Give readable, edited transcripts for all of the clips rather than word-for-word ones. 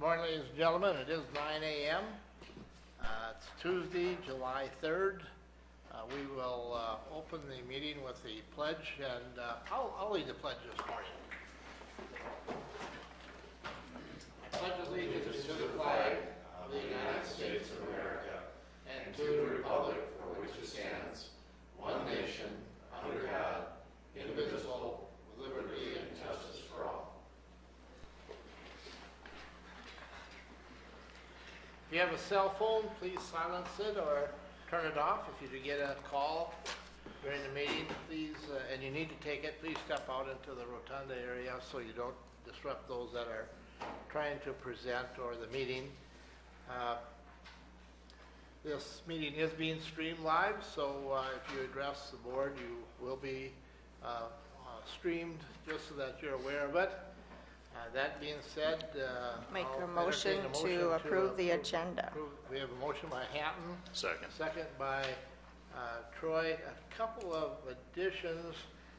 Morning, ladies and gentlemen. It is 9 a.m. It's Tuesday, July 3rd. We will open the meeting with the pledge, and I'll lead the pledge this morning. I pledge allegiance to the flag of the United States of America and to the republic for which it stands, one nation, under God, indivisible, with liberty and justice for all. If you have a cell phone, please silence it or turn it off. If you get a call during the meeting, please, and you need to take it, please step out into the rotunda area so you don't disrupt those that are trying to present or the meeting. This meeting is being streamed live, so if you address the board, you will be streamed just so that you're aware of it. That being said, make a motion to approve the agenda. We have a motion by Hatton. Second by Troy. A couple of additions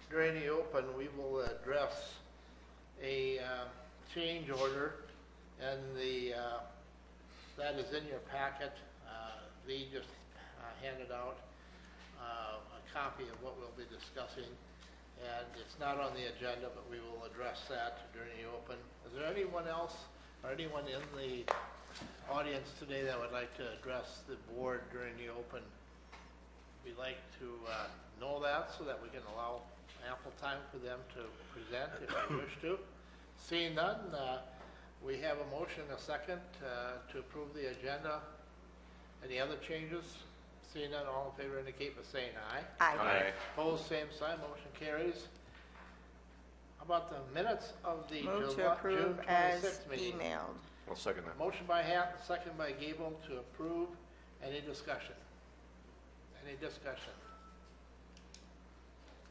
during the open. We will address a change order, and that is in your packet. Lee just handed out a copy of what we'll be discussing. And it's not on the agenda, but we will address that during the open. Is there anyone else or anyone in the audience today that would like to address the board during the open? We'd like to know that so that we can allow ample time for them to present if they wish to. Seeing none, we have a motion, a second, to approve the agenda. Any other changes? Seeing none, all in favor indicate by saying aye. Aye. Opposed, same sign, motion carries. How about the minutes of the Move to June approve 26th as meeting? emailed. I'll second that. Motion by Hatton, second by Gable to approve. Any discussion? Any discussion?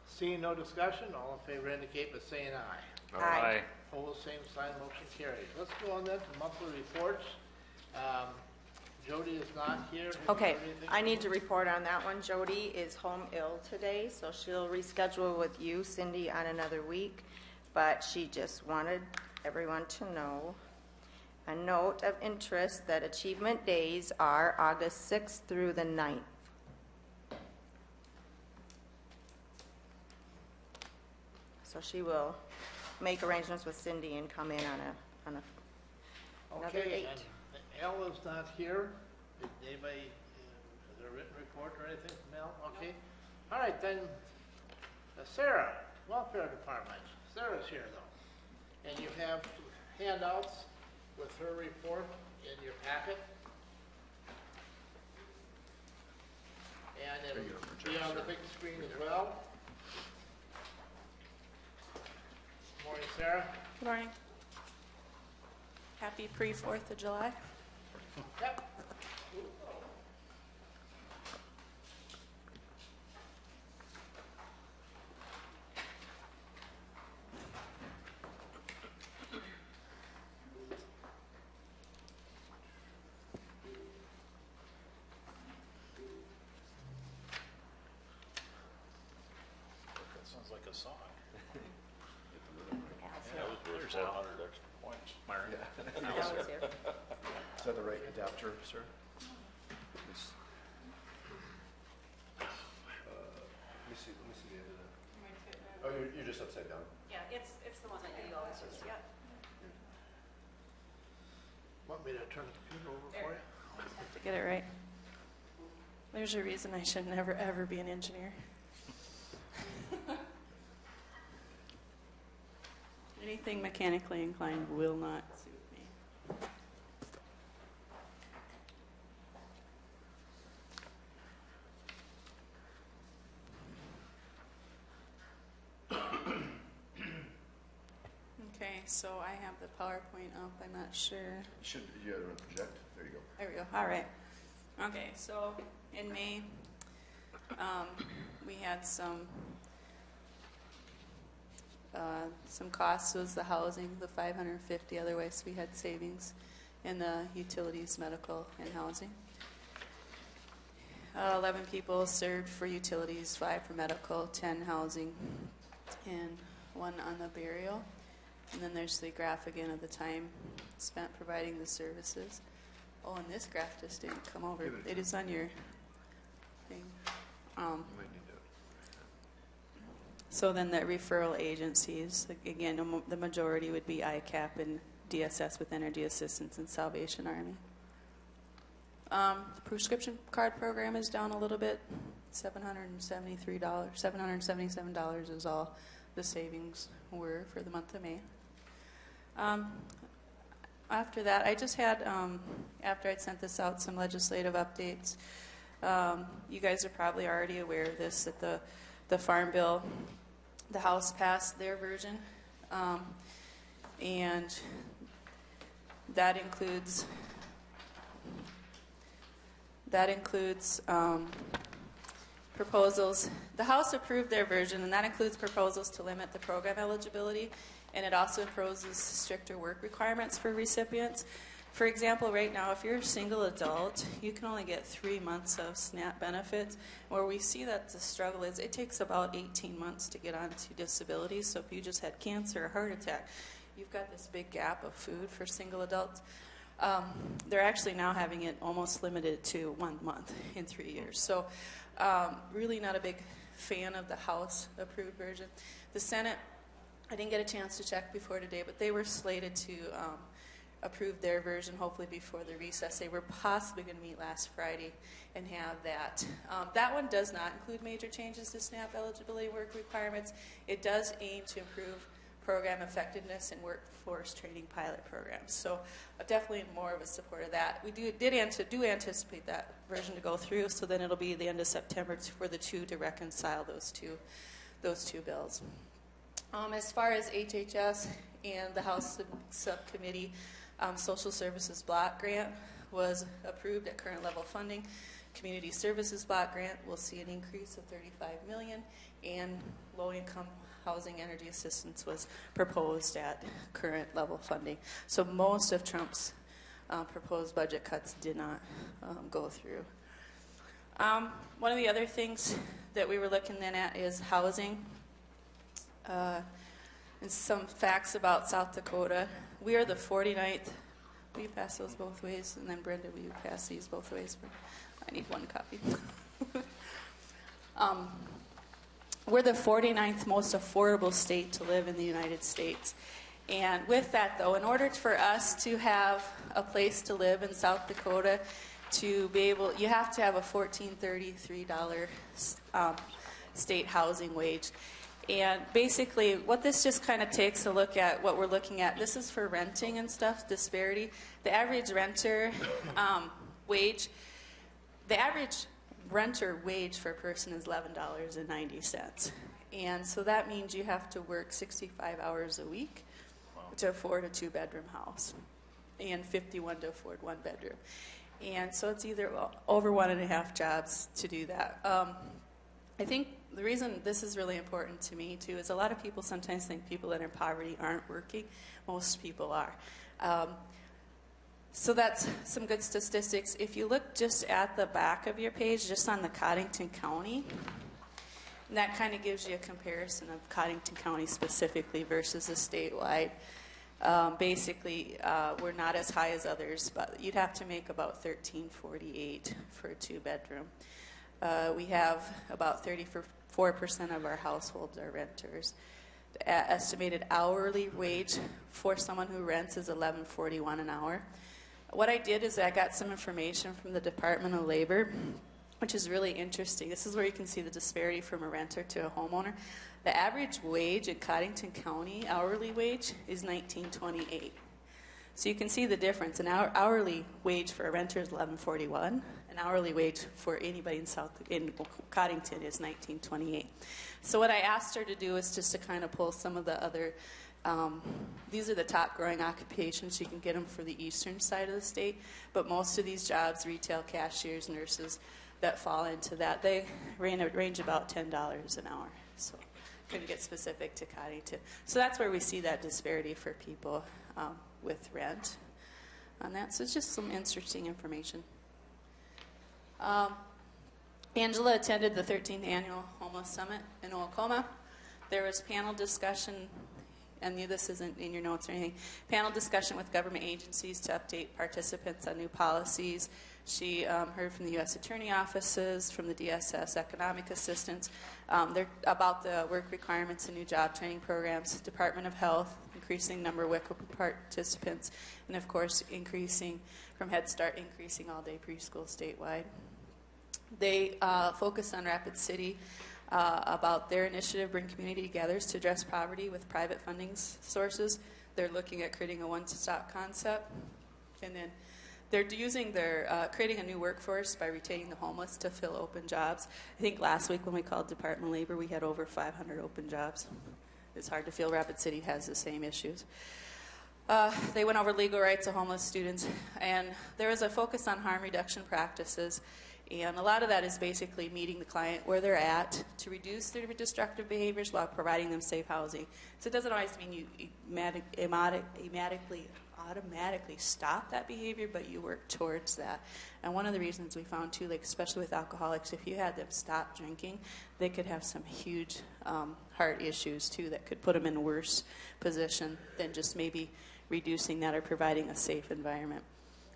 Seeing no discussion, all in favor indicate by saying aye. Aye. Opposed, same sign, motion carries. Let's go on then to monthly reports. Jody is not here. Okay, I need to report on that one. Jody is home ill today, so she'll reschedule with you, Cindy, on another week. But she just wanted everyone to know. A note of interest that achievement days are August 6th through the 9th. So she will make arrangements with Cindy and come in on another date. And Al is not here. Did anybody, is there a written report or anything from Al? Okay. All right, then, Sarah, Welfare Department. Sarah's here, though. And you have handouts with her report in your packet. And it'll be on the big screen as well. Good morning, Sarah. Good morning. Happy pre-4th of July. Yep. That sounds like a song. There's 400 extra points. Myron. Al is here. Is that the right adapter, sir? Let me see the end of that. Oh, you're just upside down. Yeah, it's the one that you always use. Yeah. Want me to turn the computer over for you? Have to get it right. There's a reason I should never ever be an engineer. Anything mechanically inclined will not suit me. Okay, so I have the PowerPoint up. I'm not sure. You have to project? There you go. There we go. All right. Okay, so in May, we had some costs. Was the housing, the $550. Otherwise, we had savings in the utilities, medical, and housing. 11 people served for utilities, 5 for medical, 10 housing, and 1 on the burial. And then there's the graph again of the time spent providing the services. Oh, and this graph just didn't come over. Give it It is on your thing. You might need to. So then the referral agencies, again, the majority would be ICAP and DSS with Energy Assistance and Salvation Army. The prescription card program is down a little bit, $777 is all the savings were for the month of May. After that, I just had, after I'd sent this out, some legislative updates. You guys are probably already aware of this, that the Farm Bill, the House passed their version, and that includes proposals. The House approved their version, and that includes proposals to limit the program eligibility, and it also imposes stricter work requirements for recipients. For example, right now, if you're a single adult, you can only get 3 months of SNAP benefits. Where we see that the struggle is it takes about 18 months to get onto disability. So if you just had cancer or heart attack, you've got this big gap of food for single adults. They're actually now having it almost limited to 1 month in 3 years. So really not a big fan of the House-approved version. The Senate, I didn't get a chance to check before today, but they were slated to approve their version hopefully before the recess. They were possibly going to meet last Friday and have that. That one does not include major changes to SNAP eligibility work requirements. It does aim to improve program effectiveness and workforce training pilot programs. So definitely more of a support of that. We do anticipate that version to go through, so then it'll be the end of September for the two to reconcile those two bills. As far as HHS and the House Subcommittee, Social Services Block Grant was approved at current level funding. Community Services Block Grant will see an increase of $35 million, and low-income housing energy assistance was proposed at current level funding. So most of Trump's proposed budget cuts did not go through. One of the other things that we were looking then at is housing. And some facts about South Dakota. We are the 49th. Will you pass those both ways? And then Brenda, will you pass these both ways? I need one copy. We're the 49th most affordable state to live in the United States. And with that, though, in order for us to have a place to live in South Dakota, to be able, you have to have a $14.33 state housing wage. And basically, what this just kind of takes a look at, what we're looking at, this is for renting and stuff, disparity. The average renter wage, the average renter wage for a person is $11.90. And so that means you have to work 65 hours a week to afford a 2-bedroom house, and 51 to afford 1 bedroom. And so it's either over 1.5 jobs to do that. I think the reason this is really important to me, too, is a lot of people sometimes think people that are in poverty aren't working. Most people are. So that's some good statistics. If you look just at the back of your page, just on the Cottington County, and that kind of gives you a comparison of Cottington County specifically versus the statewide. Basically, we're not as high as others, but you'd have to make about $13.48 for a 2-bedroom. We have about 34% of our households are renters. The estimated hourly wage for someone who rents is $11.41 an hour. What I did is I got some information from the Department of Labor, which is really interesting. This is where you can see the disparity from a renter to a homeowner. The average wage in Cottington County, hourly wage, is $19.28. So you can see the difference. An hourly wage for a renter is $11.41. An hourly wage for anybody in Cottington is $19.28. So what I asked her to do is just to kind of pull some of the other, these are the top growing occupations. You can get them for the eastern side of the state. But most of these jobs, retail cashiers, nurses, that fall into that, they range about $10 an hour. So couldn't get specific to Cottington. So that's where we see that disparity for people with rent on that. So it's just some interesting information. Angela attended the 13th Annual Homeless Summit in Oklahoma. There was panel discussion and this isn't in your notes or anything, panel discussion with government agencies to update participants on new policies. She heard from the U.S. Attorney offices, from the DSS economic assistance. They're about the work requirements and new job training programs, Department of Health, increasing number of WICA participants, and of course increasing from Head Start, increasing all-day preschool statewide. They focus on Rapid City about their initiative, Bring Community Together, to address poverty with private funding sources. They're looking at creating a one-stop concept, and then they're creating a new workforce by retaining the homeless to fill open jobs. I think last week when we called Department of Labor, we had over 500 open jobs. It's hard to feel Rapid City has the same issues. They went over legal rights of homeless students, and there was a focus on harm reduction practices, and a lot of that is basically meeting the client where they're at to reduce their destructive behaviors while providing them safe housing. So it doesn't always mean you automatically stop that behavior, but you work towards that. And one of the reasons we found too, like especially with alcoholics, if you had them stop drinking, they could have some huge heart issues too that could put them in a worse position than just maybe reducing that or providing a safe environment.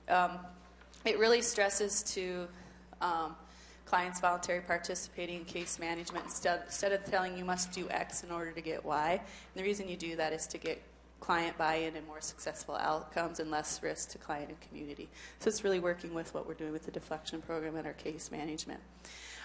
It really stresses to clients voluntary participating in case management instead of telling you must do X in order to get Y. And the reason you do that is to get client buy-in and more successful outcomes and less risk to client and community. So it's really working with what we're doing with the deflection program and our case management.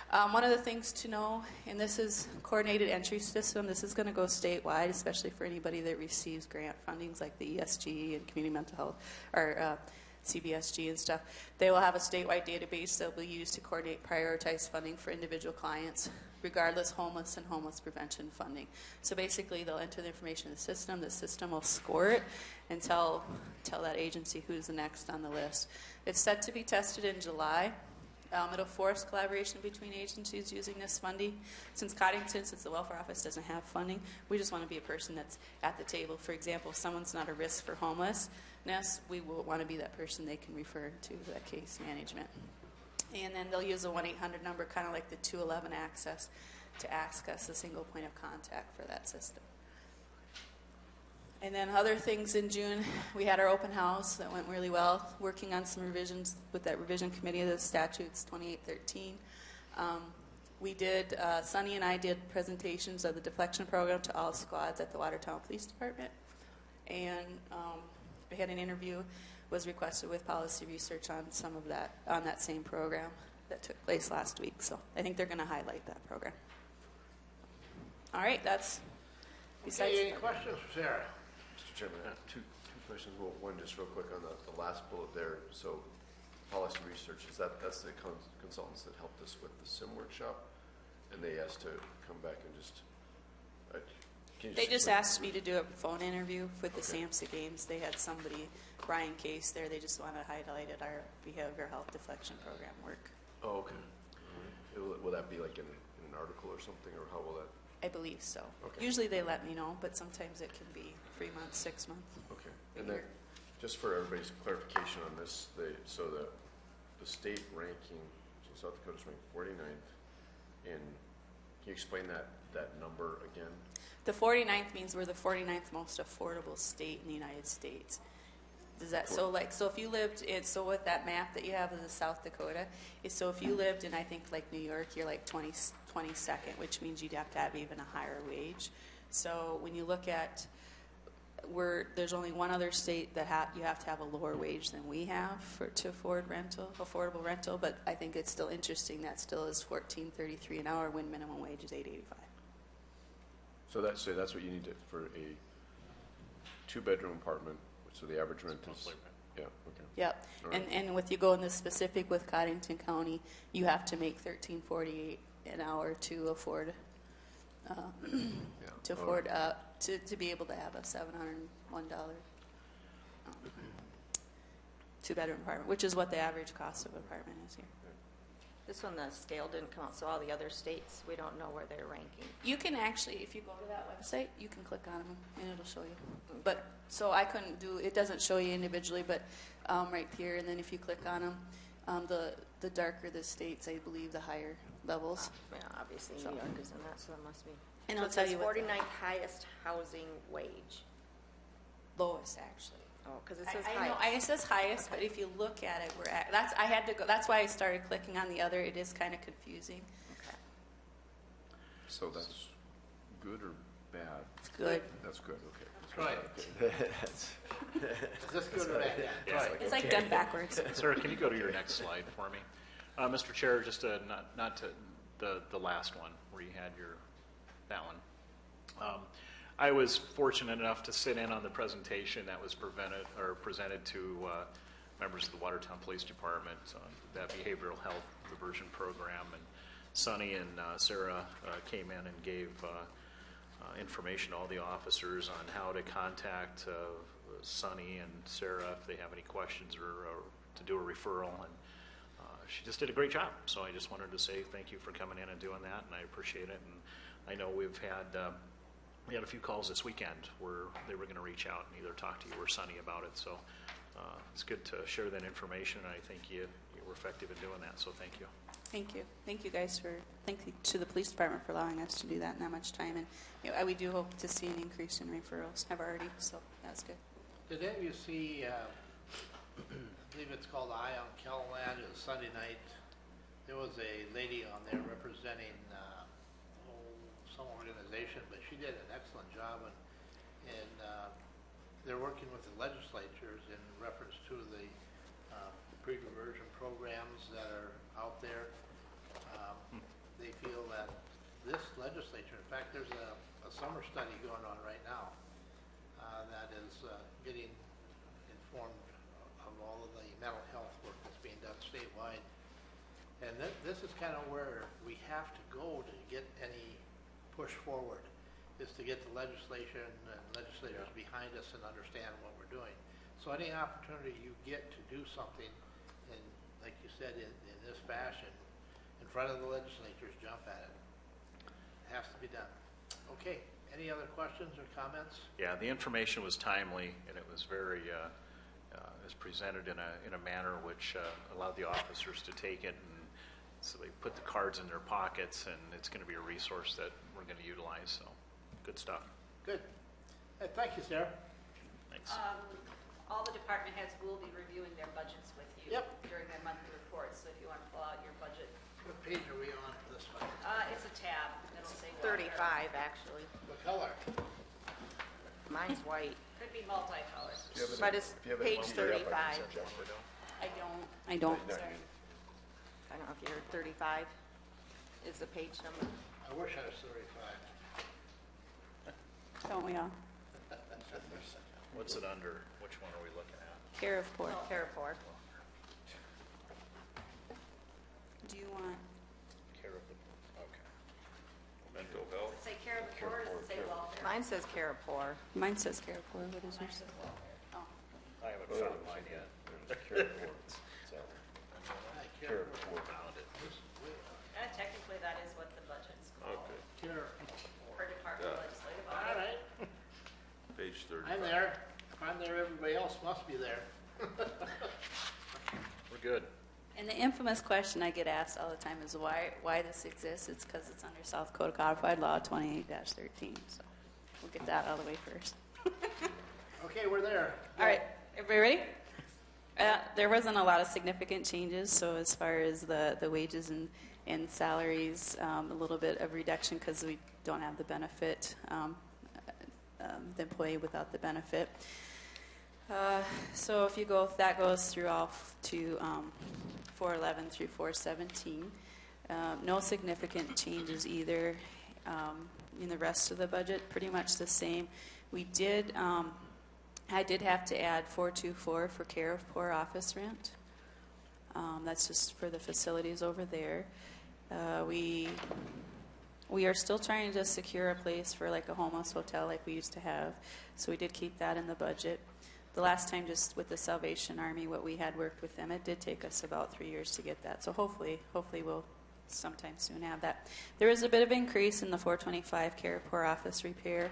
One of the things to know, and this is coordinated entry system, this is going to go statewide, especially for anybody that receives grant fundings like the ESG and community mental health, or CBSG and stuff. They will have a statewide database that will be used to coordinate prioritized funding for individual clients, regardless homeless and homeless prevention funding. So basically they'll enter the information in the system will score it and tell that agency who's the next on the list. It's set to be tested in July. It'll force collaboration between agencies using this funding. Since the welfare office doesn't have funding, we just want to be a person that's at the table. For example, if someone's not a risk for homelessness, we will want to be that person they can refer to that case management. And then they'll use a 1-800 number, kind of like the 211 access, to ask us a single point of contact for that system. And then other things in June, we had our open house that went really well, working on some revisions with that revision committee of the statutes 2813. We did, Sunny and I did presentations of the deflection program to all squads at the Watertown Police Department. And we had an interview was requested with policy research on some of that, on that same program that took place last week. So I think they're going to highlight that program. All right, that's besides. Okay, any questions for Sarah? Mr. Chairman, two questions. Well, one just real quick on the last bullet there. So policy research, that's the consultants that helped us with the SIM workshop, and they asked to come back and just they just asked me to do a phone interview with the SAMHSA games. They had somebody, Brian Case, there. They just want to highlight our behavioral health deflection program work. Oh, okay. Will that be like in an article or something, or how will that? I believe so. Okay. Usually they let me know, but sometimes it can be 3 months, 6 months. Okay. And then, just for everybody's clarification on this, the state ranking, so South Dakota's ranked 49th, and can you explain that number again? The 49th means we're the 49th most affordable state in the United States. Does that so if you lived in, so with that map that you have of the South Dakota, is so if you lived in, I think, like New York, you're like 22nd, which means you'd have to have even a higher wage. So when you look at there's only one other state that you have to have a lower wage than we have to afford affordable rental, but I think it's still interesting that still is $14.33 an hour when minimum wage is $8.85. So that's what you need for a 2-bedroom apartment. So the average rent is, yeah, okay. Yep, Right. and with you go in the specific with Cottington County, you have to make $13.48 an hour to afford to be able to have a $701 2-bedroom apartment, which is what the average cost of an apartment is here. This one, the scale didn't come out, so all the other states, we don't know where they're ranking. You can actually, if you go to that website, you can click on them and it'll show you. But so I couldn't do it. Doesn't show you individually, but right here, and then if you click on them, the darker the states, I believe, the higher levels. Yeah, obviously So. New York is in that, so that must be. And So I'll it tell says you what the 49th highest housing wage. lowest actually. Oh, because it says I know, highest. it says highest, but if you look at it, we're at, I had to go, that's why I started clicking on the other. It is kind of confusing. Okay. So that's good or bad? It's good. That's good, okay. Troy, That's- is this good or bad? Yeah. Troy. It's like done backwards. Sir, can you go to your next slide for me? Mr. Chair, just not to the last one where you had that one. I was fortunate enough to sit in on the presentation that was presented to members of the Watertown Police Department on that behavioral health diversion program. And Sonny and Sarah came in and gave information to all the officers on how to contact Sonny and Sarah if they have any questions or to do a referral. And she just did a great job. So I just wanted to say thank you for coming in and doing that, and I appreciate it. And I know we had a few calls this weekend where they were going to reach out and either talk to you or Sonny about it. So it's good to share that information, and I think you were effective in doing that. So thank you. Thank you. Thank you guys thank you to the police department for allowing us to do that in that much time. And we do hope to see an increase in referrals. I've already, so that's good. Did any of you see, I believe it's called Eye on Kelland, it was Sunday night. There was a lady on there representing some organization, but she did an excellent job, and they're working with the legislatures in reference to the pre-diversion programs that are out there. They feel that this legislature, in fact, there's a summer study going on right now that is getting informed of all of the mental health work that's being done statewide. And this is kind of where we have to go to get any push forward, is to get the legislation and legislators behind us and understand what we're doing. So any opportunity you get to do something, and like you said, in this fashion, in front of the legislators, jump at it. It has to be done. Okay, any other questions or comments? Yeah, the information was timely, and it was very it was presented in a manner which allowed the officers to take it, and so they put the cards in their pockets, and it's going to be a resource that we're going to utilize. So, good stuff. Good. Hey, thank you, Sarah. Thanks. All the department heads will be reviewing their budgets with you Yep. during their monthly reports, so if you want to pull out your budget, What page are we on for this one? it's a tab, it'll say welfare. 35, actually. What color? Mine's white, Could be multicolored. but it's page 35. I don't. No, Sorry. I don't know if you heard 35 is the page number. I wish I was 35. Don't we all? What's it under? Which one are we looking at? Care of poor. Carrefour. Do you want? Care of the. Okay. Mental health. Does it say care of the poor, or does it say welfare? Mine says Carrefour. Mine says care of poor. What is yours? Oh. I haven't found mine yet. Technically, that is what the budget's called, Here. per department legislative All audit. right. Page 35. I'm there. If I'm there, everybody else must be there. We're good. And the infamous question I get asked all the time is why this exists. It's because it's under South Dakota Codified Law 28-13. So we'll get that out of the way first. Okay, we're there. All right, everybody ready? There wasn't a lot of significant changes. So as far as the wages and salaries, a little bit of reduction because we don't have the benefit, the employee without the benefit. So if you go, that goes through all to 411 through 417. No significant changes either in the rest of the budget. Pretty much the same. We did. I did have to add 424 for care of poor office rent. That's just for the facilities over there. We are still trying to secure a place for like a homeless hotel like we used to have. So we did keep that in the budget. The last time, just with the Salvation Army, what we had worked with them, it did take us about 3 years to get that. So hopefully we'll sometime soon have that. There is a bit of increase in the 425 care of poor office repair.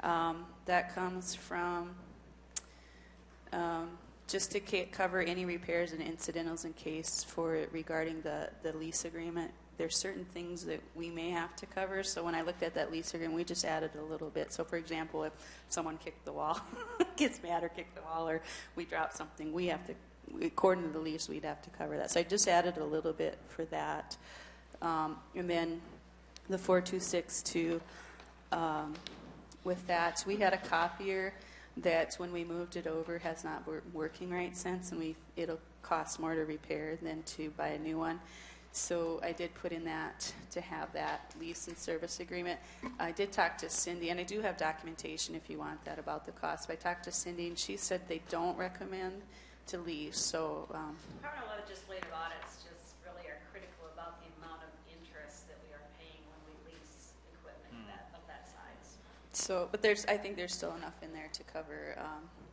That comes from just to cover any repairs and incidentals in case regarding the lease agreement there's certain things that we may have to cover. So when I looked at that lease agreement, we just added a little bit. So for example, if someone kicked the wall, gets mad or kicked the wall, or we drop something, we have to, according to the lease, we'd have to cover that. So I just added a little bit for that. And then the 4262, with that, we had a copier that when we moved it over has not working right since, and it'll cost more to repair than to buy a new one. So I did put in that to have that lease and service agreement. I did talk to Cindy, and I do have documentation if you want that about the cost. But I talked to Cindy, and she said they don't recommend to lease. So Department of Legislative audits just really are critical about the amount of interest that we are paying when we lease equipment of that size. So, but I think there's still enough in there to cover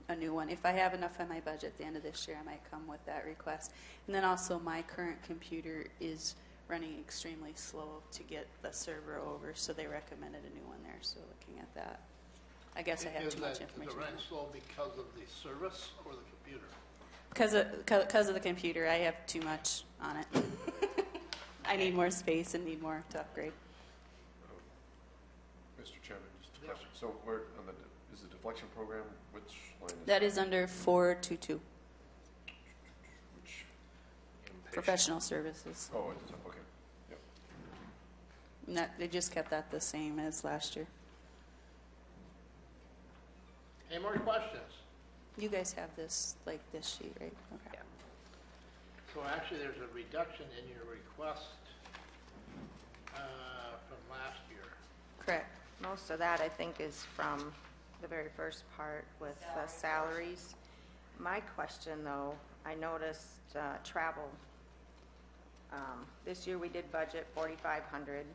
a new one. If I have enough in my budget at the end of this year, I might come with that request. And then also my current computer is running extremely slow to get the server over, so they recommended a new one there. So looking at that, I guess I have too much information. Is it running slow because of the service or the computer? Because of the computer, I have too much on it. I need more space and need more to upgrade. Mr. Chairman, just a question. So where on is the deflection program, which line is That is under 422, Which, professional services. oh, it is, okay. Yep. And they just kept that the same as last year. Any more questions? You guys have this, like this sheet, right? Okay. So actually, there's a reduction in your request from last year. Correct. Most of that, I think, is from the very first part with salaries. My question, though, I noticed travel. This year we did budget 4,500.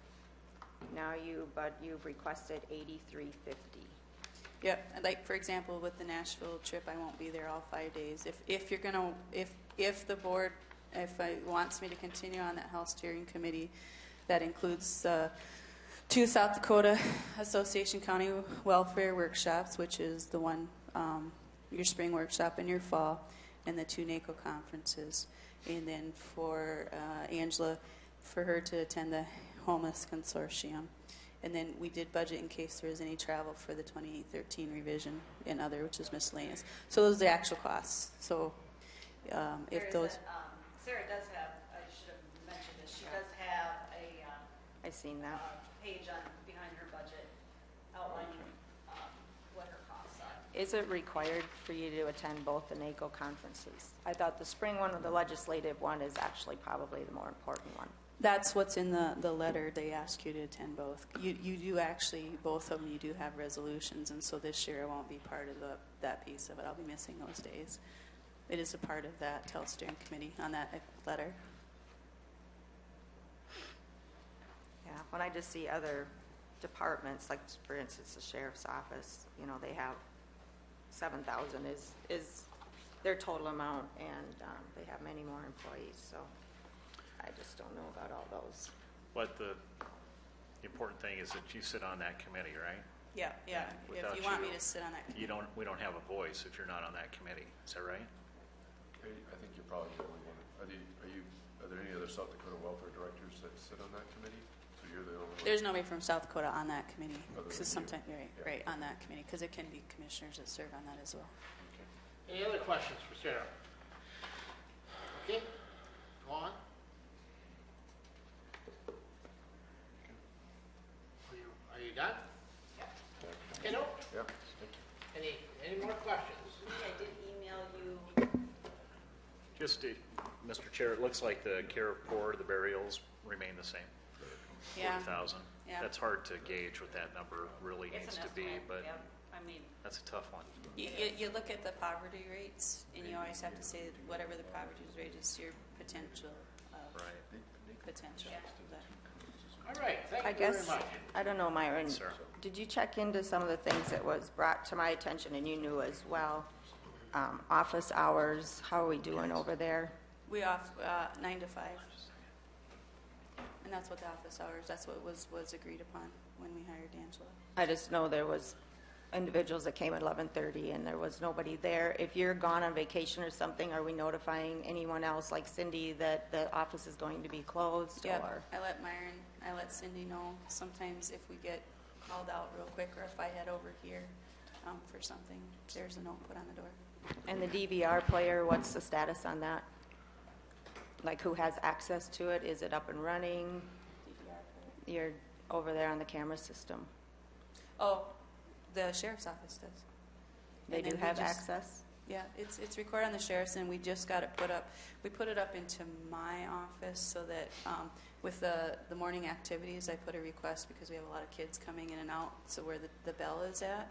Now you've requested 8,350. Yep. Like for example, with the Nashville trip, I won't be there all 5 days. If you're gonna, if the board, wants me to continue on that health steering committee, that includes 2 South Dakota Association County Welfare Workshops, which is the one, your spring workshop and your fall, and the 2 NACO conferences. And then for Angela, for her to attend the Homeless Consortium. And then we did budget in case there was any travel for the 2013 revision and other, which is miscellaneous. So those are the actual costs. So if those... Sarah does have, I should have mentioned this, she does have a I seen that. page behind her budget outlining what her costs are. Is it required for you to attend both the NACO conferences? I thought the spring one or the legislative one is actually probably the more important one. That's what's in the letter. They ask you to attend both. You do actually, both of them, you do have resolutions, and so this year I won't be part of that piece of it. I'll be missing those days. It is a part of that health steering committee on that letter. Yeah, when I just see other departments, like for instance the sheriff's office, they have 7,000 is their total amount, and they have many more employees, so I just don't know about all those. But the important thing is that you sit on that committee, right? Yeah. Without If you want me to sit on that committee. We don't have a voice if you're not on that committee. Is that right? I think you're probably the only one. Are there any other South Dakota welfare directors that sit on that committee? So you're the only one? There's nobody from South Dakota on that committee. Other than Because you. sometimes, Yeah. right, on that committee, because it can be commissioners that serve on that as well. Any other questions for Sarah? Okay, go on. Are you done? Okay, no? Yeah. Thank you. Any more questions? I did email you. Just, Mr. Chair, it looks like the care poor, the burials remain the same. Yeah. 40,000. Yeah. That's hard to gauge what that number really It's needs an to be, estimate, but yep. I mean, that's a tough one. You look at the poverty rates, and you always have to say that whatever the poverty rate is, your potential of Right. potential. All right, thank I you very guess, much. I don't know, Myron, Sir. did you check into some of the things that was brought to my attention and you knew as well? Office hours, how are we doing over there? We off 9 to 5, and that's what the office hours. That's what was agreed upon when we hired Angela. I just know there was individuals that came at 11:30 and there was nobody there. If you're gone on vacation or something, are we notifying anyone else like Cindy that the office is going to be closed? Yeah, Or I let Cindy know sometimes if we get called out real quick, or if I head over here for something, there's a note put on the door. And the DVR player, what's the status on that? Like who has access to it? Is it up and running? You're over there on the camera system. Oh, the sheriff's office does. They And do then we have just- access? Yeah, it's recorded on the sheriff's, and we just got it put up. We put it up into my office so that with the morning activities, I put a request because we have a lot of kids coming in and out. So where the bell is at,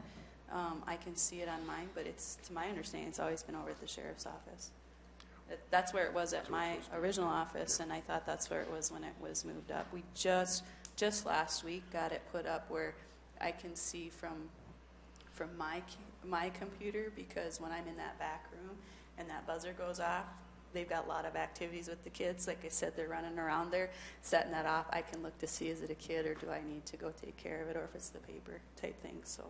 I can see it on mine, but it's, to my understanding, it's always been over at the sheriff's office. That's where it was at my original office, and I thought that's where it was when it was moved up. We just last week got it put up where I can see from my computer, because when I'm in that back room and that buzzer goes off, they've got a lot of activities with the kids. Like I said, they're running around there, setting that off. I can look to see, is it a kid or do I need to go take care of it, or if it's the paper type thing. So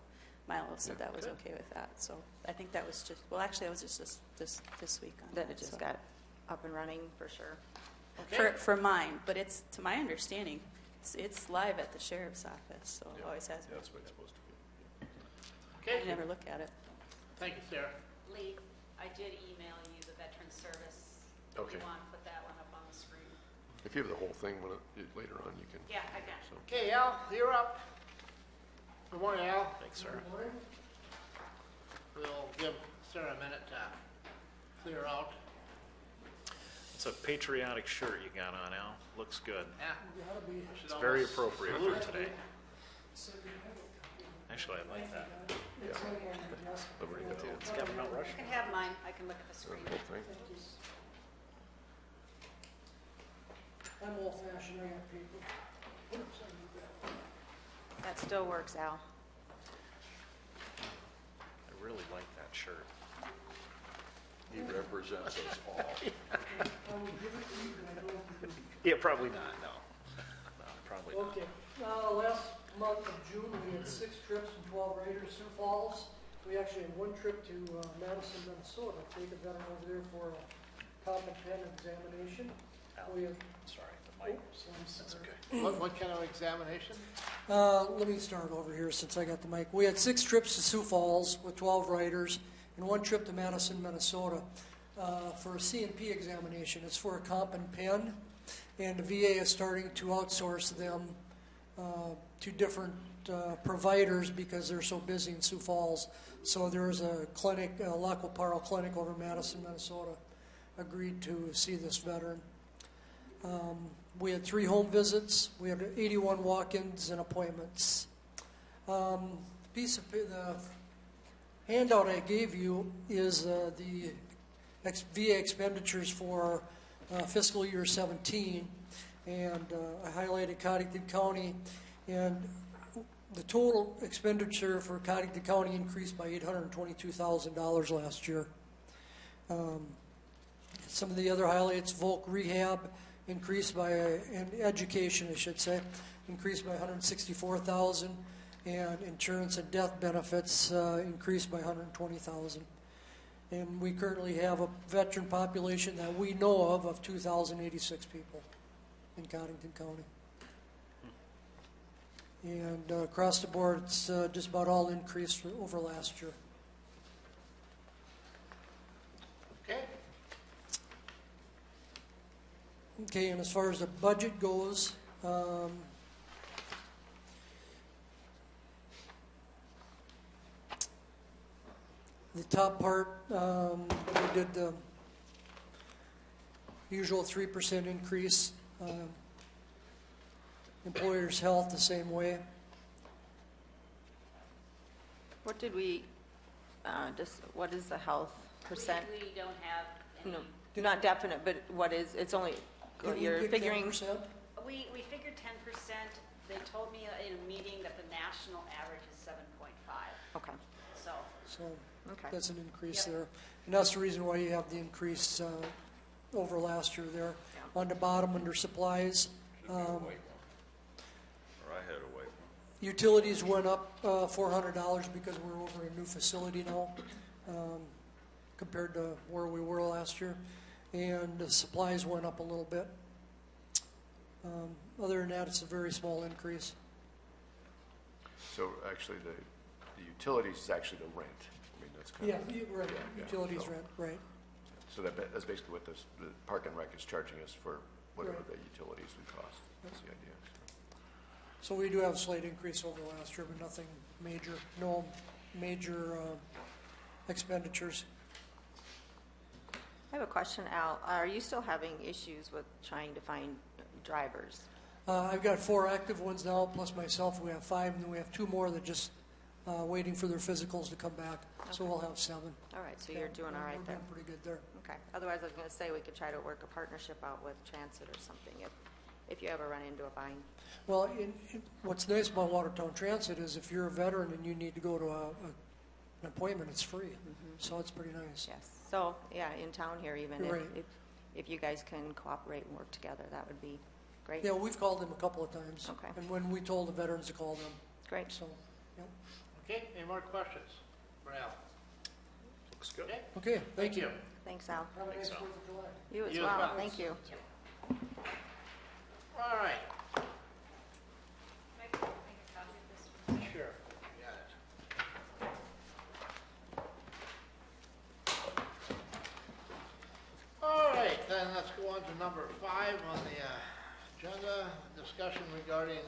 Milo said that was okay with that. So I think that was just, well, actually, it was just this week on That that. it just so. got up and running for sure? For mine, but it's, to my understanding, it's live at the sheriff's office, so it always has Yeah, been. that's what it's supposed to be. Okay, I never look at it. thank you, Sarah. Lee, I did email you the veteran service. Okay. If you want to put that one up on the screen. If you have the whole thing later on, you can. Yeah, I got it. Okay, Al, you're up. Good morning, Al. Thanks, sir. We'll give Sarah a minute to clear out. It's a patriotic shirt you got on, Al. Looks good. Yeah. It's very appropriate for today. Actually, I like that. Liberty Bell. It's got Mount You Rushmore. can have mine. I can look at the The screen. whole thing. I'm old fashioned, I got paper. Oops, I need that. That still works, Al. I really like that shirt. He represents us all. I will give it to you, but I don't know if you Yeah, probably not, no. No, probably do. not. Okay, last month of June, we had 6 trips and 12 raiders, Sioux Falls. We actually had 1 trip to Madison, Minnesota, take a veteran over there for a cop and pen examination. Al, We have, sorry, the mic. oops, I'm That's sorry. okay. What kind of examination? Let me start over here since I got the mic. We had 6 trips to Sioux Falls with 12 riders and 1 trip to Madison, Minnesota for a C&P examination. It's for a comp and pen, and the VA is starting to outsource them to different providers because they're so busy in Sioux Falls. So there's a clinic, Lac Paro Clinic over in Madison, Minnesota, agreed to see this veteran. We had 3 home visits. We had 81 walk-ins and appointments. The handout I gave you is the VA expenditures for fiscal year 17, and I highlighted Cottington County, and the total expenditure for Cottington County increased by $822,000 last year. Some of the other highlights: Volk Rehab increased by, and education, I should say, increased by $164,000, and insurance and death benefits increased by $120,000. And we currently have a veteran population that we know of 2,086 people in Cottington County. And across the board, it's just about all increased over last year. Okay, Okay, and as far as the budget goes, the top part, we did the usual 3% increase. Employers' health the same way. What did we, what is the health percent? We don't have any. No, not definite, but what is, it's only, Did we you're pick figuring, 10%? We figured 10%. They told me in a meeting that the national average is 7.5. okay, So, So okay. that's an increase Yep. there. And that's the reason why you have the increase over last year there. On the bottom under supplies, Or I had a white Utilities went up $400 because we're over a new facility now, compared to where we were last year. And the supplies went up a little bit. Other than that, it's a very small increase. So actually, the utilities is actually the rent. I mean, that's kind Yeah, of. right, Yeah, utilities so- rent, right. So that's basically what the Park and Rec is charging us for whatever Right. the utilities would cost. That's the idea. So we do have a slight increase over last year, but nothing major, no major expenditures. I have a question, Al. Are you still having issues with trying to find drivers? I've got 4 active ones now, plus myself, we have 5, and then we have 2 more that just waiting for their physicals to come back. So we'll have 7. All right, so you're doing all right there. We're doing pretty good there. Okay. Otherwise, I was going to say we could try to work a partnership out with Transit or something if you ever run into a bind. Well, what's nice about Watertown Transit is if you're a veteran and you need to go to an appointment, it's free. So it's pretty nice. Yes. So, yeah, in town here even, You're right. if you guys can cooperate and work together, that would be great. Yeah, we've called them a couple of times. Okay. And when we told the veterans to call them, Great. so, yep. Okay, any more questions for Al? Looks good. Okay, Okay, thank you. Thanks, Al. Have a Thanks, nice Al. 4th of July. You as You as well. well. Thank you. all right, Can I make a copy of this? sure, you got it. All right, then let's go on to number 5 on the agenda, discussion regarding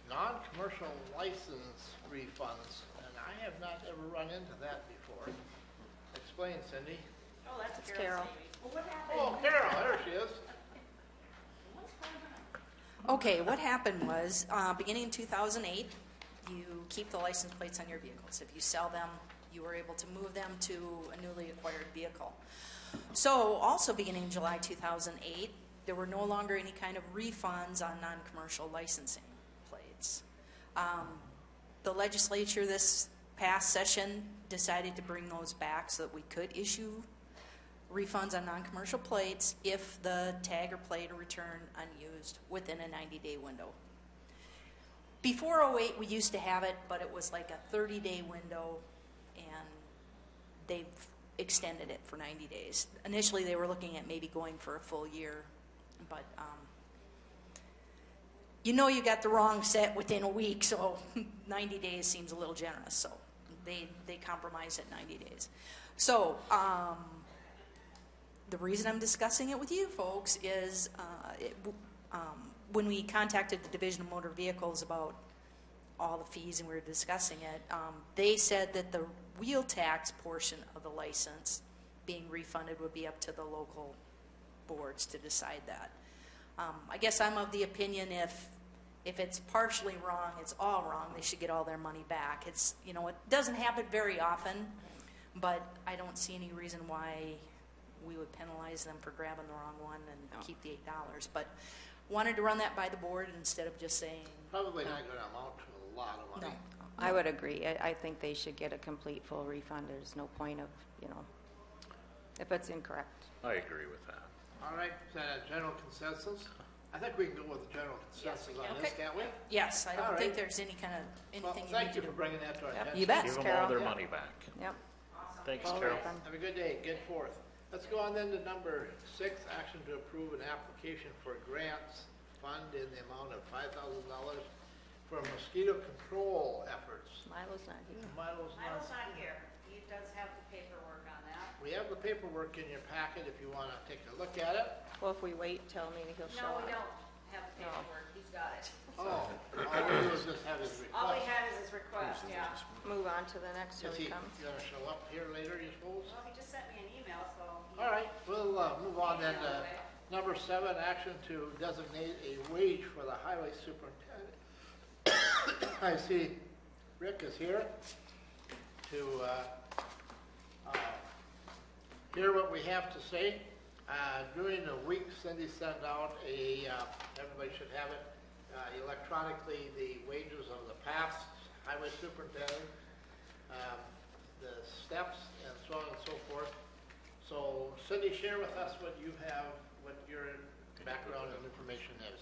non-commercial license refunds. And I have not ever run into that before. Explain, Cindy. Oh, that's It's Carol's Carol. baby. Well, what happened? Oh, Carol, there she is. Okay, what happened was, beginning in 2008, you keep the license plates on your vehicles. If you sell them, you were able to move them to a newly acquired vehicle. So, also beginning in July 2008, there were no longer any kind of refunds on non-commercial licensing plates. The legislature this past session decided to bring those back so that we could issue refunds on non-commercial plates if the tag or plate are returned unused within a 90-day window. Before 08, we used to have it, but it was like a 30-day window, and they've extended it for 90 days. Initially, they were looking at maybe going for a full year, but you know you got the wrong set within a week, so 90 days seems a little generous, so they compromise at 90 days. So, the reason I'm discussing it with you folks is when we contacted the Division of Motor Vehicles about all the fees and we were discussing it, they said that the wheel tax portion of the license being refunded would be up to the local boards to decide that. I guess I'm of the opinion if it's partially wrong, it's all wrong, they should get all their money back. It's, you know, it doesn't happen very often, but I don't see any reason why we would penalize them for grabbing the wrong one and keep the $8. But wanted to run that by the board instead of just saying, Probably not going to amount to a lot of no. money. I would agree. I think they should get a complete full refund. There's no point of, if it's incorrect. I agree with that. All right, is that a general consensus? I think we can go with the general consensus on this, Okay. can't we? Yes, I All don't think right. there's any kind of Well, anything you thank need you to for do. bringing that to our attention. You bet. Give them Carol. all their Yeah. money back. Yep. Thanks, All Carol. right, then. Have a good day, good fourth. Let's go on then to number 6, action to approve an application for grants fund in the amount of $5,000 for mosquito control efforts. Milo's not here. Milo's Milo's not here. He does have the paperwork on that. We have the paperwork in your packet if you want to take a look at it. Well, if we wait till maybe he'll show No, up. we don't have the paperwork. He's got it. Oh, all we do is just have his All we request. have is his request, yeah. Move on to the next till Is he he comes. going to show up here later, you suppose? Well, he just sent me an email, so. he- All right, we'll move on then to Okay. number 7, action to designate a wage for the highway superintendent. I see Rick is here to hear what we have to say. During the week, Cindy sent out everybody should have it electronically, the wages of the past highway superintendent, the steps, and so on and so forth. So Cindy, share with us what you have, what your background and information is.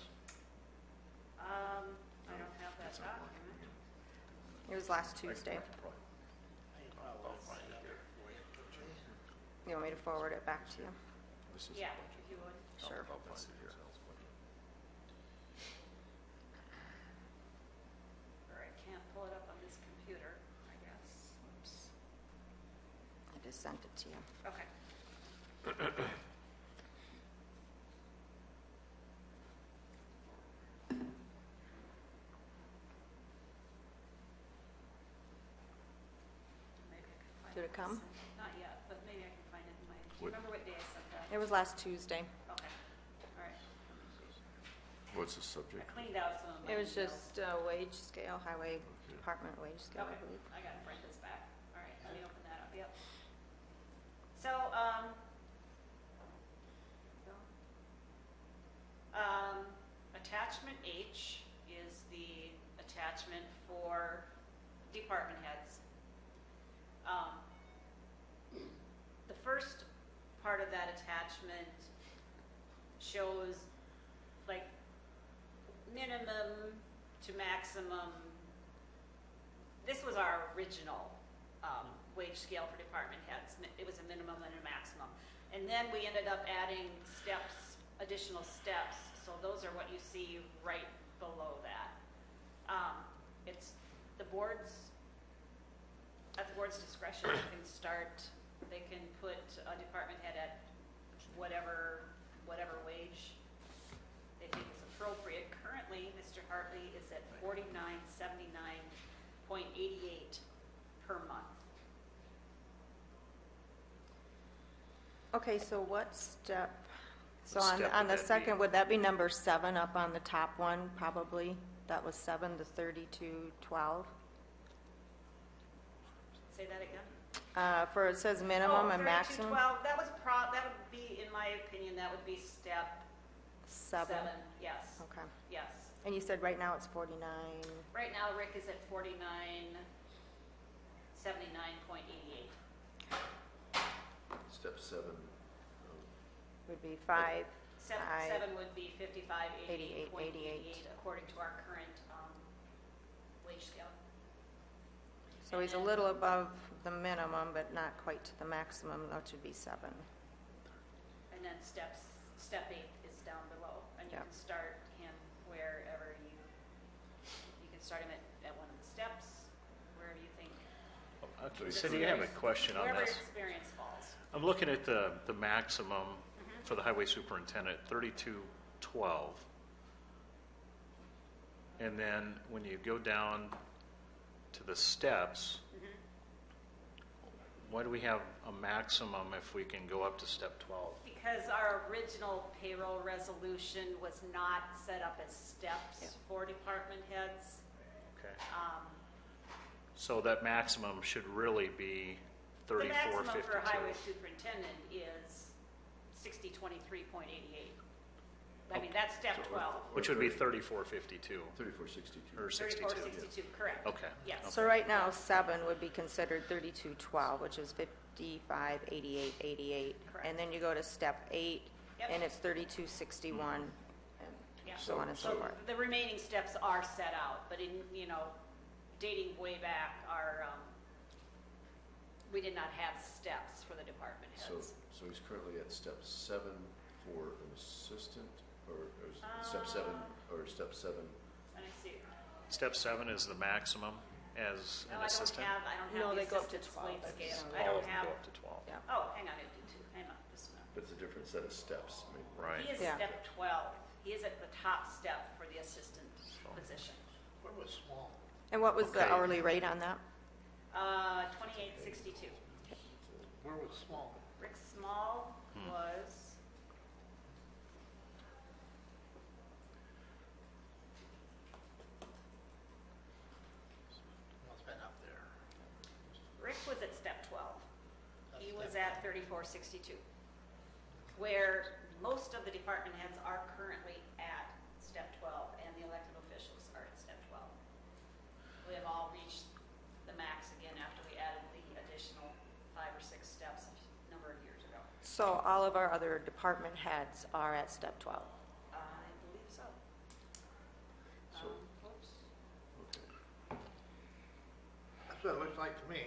I don't have that document. It was last Tuesday. You want me to forward it back to you? This is Yeah, the budget. if you would. Sure. That's the sales budget. Or I can't pull it up on this computer, I guess. Oops. I just sent it to you. Okay. Maybe I can find Did it come? Not yet, but maybe I can find it in my, do you What- remember what day I sent that? It was last Tuesday. Okay, all right. Let me see. What's the I subject? cleaned out some of my It was emails. just wage scale, highway department wage scale, I Okay, believe. I gotta print this back. All right, let me open that up, yep. So, attachment H is the attachment for department heads. The first part of that attachment shows like minimum to maximum. This was our original wage scale for department heads. It was a minimum and a maximum. And then we ended up adding steps, additional steps. So those are what you see right below that. It's the board's, at the board's discretion, they can start, they can put a department head at whatever wage they think is appropriate. Currently, Mr. Hartley is at $49.79.88 per month. Okay, so what step? So What on, step on would the that second, be? would that be number 7 up on the top one, probably? That was 7 to 3212? Say that again? For, it says minimum and maximum? 3212, that would be, in my opinion, that would be step 7. Yes, Okay. yes. And you said right now it's 49, Right now, Rick is at 49.79.88. Step 7. would be 5, Seven would be 55.88.88 88. according to our current wage scale. so he's a little above the minimum, but not quite to the maximum, which would be 7. And then step 8 is down below, and you Yep. can start him wherever you can start him at one of the steps, wherever you think, Cindy, I have a question on wherever this. experience falls. I'm looking at the maximum for the highway superintendent, 3212. And then when you go down to the steps, why do we have a maximum if we can go up to step 12? Because our original payroll resolution was not set up as steps for department heads. Okay. So that maximum should really be The maximum for 3452. highway superintendent is 6023.88. I mean, that's step 12. Which would be 3452 3462. or 62. 3462, correct. Okay. Yes. So right now, 7 would be considered 3212, which is 558888. Correct. And then you go to step 8, Yep. and it's 3261, and Yeah. so on and so forth. The remaining steps are set out, but in, dating way back, we did not have steps for the department heads. So he's currently at step 7 for an assistant, or step 7, or step 7. Let me see. Step 7 is the maximum as No, an assistant? I don't have No, the they go up to assistant's 12. wage scale. All I don't of them have, go up to 12. Yeah. oh, hang on, I do too. Hang on, just a minute. But it's a different set of steps. I mean, Right. He is Yeah. step 12. He is at the top step for the assistant position. Where was small? And what was the Okay. hourly rate on that? 2862. Where was small? Rick Small was, What's been up there? Rick was at step 12. He That's was step at 3462, where most of the department heads are currently at step 12, and the elected officials are at step 12. We have all reached the max again after we added the additional 5 or 6 steps a number of years ago. So all of our other department heads are at step 12. I believe so. So- Oops. okay. looks like to me.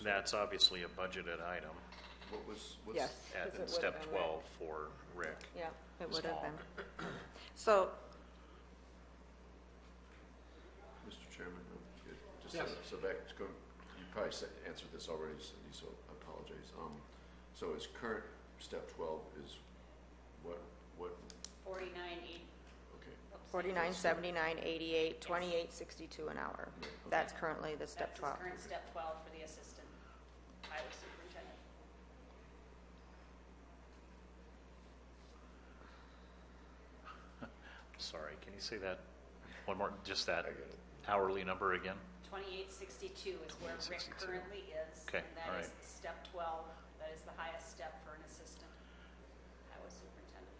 That's obviously a budgeted item What's Yes. at 'cause it would've step been 12 for Rick. Yeah, it would have Small. been. So, Mr. Chairman, just Yes. so back, you probably answered this already, Cindy, so I apologize. So his current step 12 is what, 49.80. okay. 49.79, 28.62 an hour. That's currently the step That's 12. his current step 12 for the assistant highway superintendent. Sorry, can you say that one more, just that I get it. hourly number again? 28.62 is where Rick 28.62. currently is. Okay, And that all is right. step 12. That is the highest step for an assistant highway superintendent.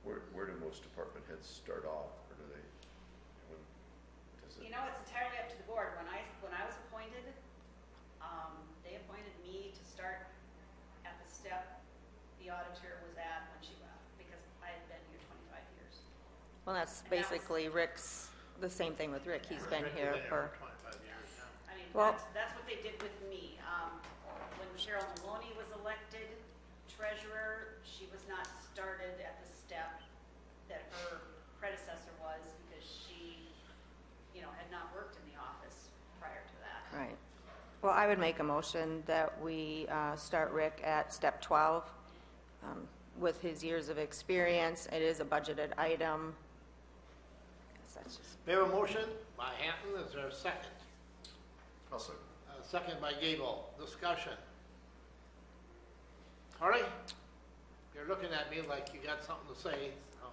Where do most department heads start off, or do they, does it? You know, it's entirely up to the board. When I was appointed, they appointed me to start at the step the auditor was at when she left, because I had been here 25 years. Well, that's And that was- basically Rick's, the same thing with Rick. He's been Rick here been for, 25 years now. I mean, Well- that's what they did with me. When Cheryl Maloney was elected treasurer, she was not started at the step that her predecessor was, because she, had not worked in the office prior to that. right. Well, I would make a motion that we start Rick at step 12 with his years of experience. It is a budgeted item. I guess that's just, We have a motion by Hampton. Is there a second? I'll second. Second by Gable. Discussion. Harley? You're looking at me like you got something to say. so-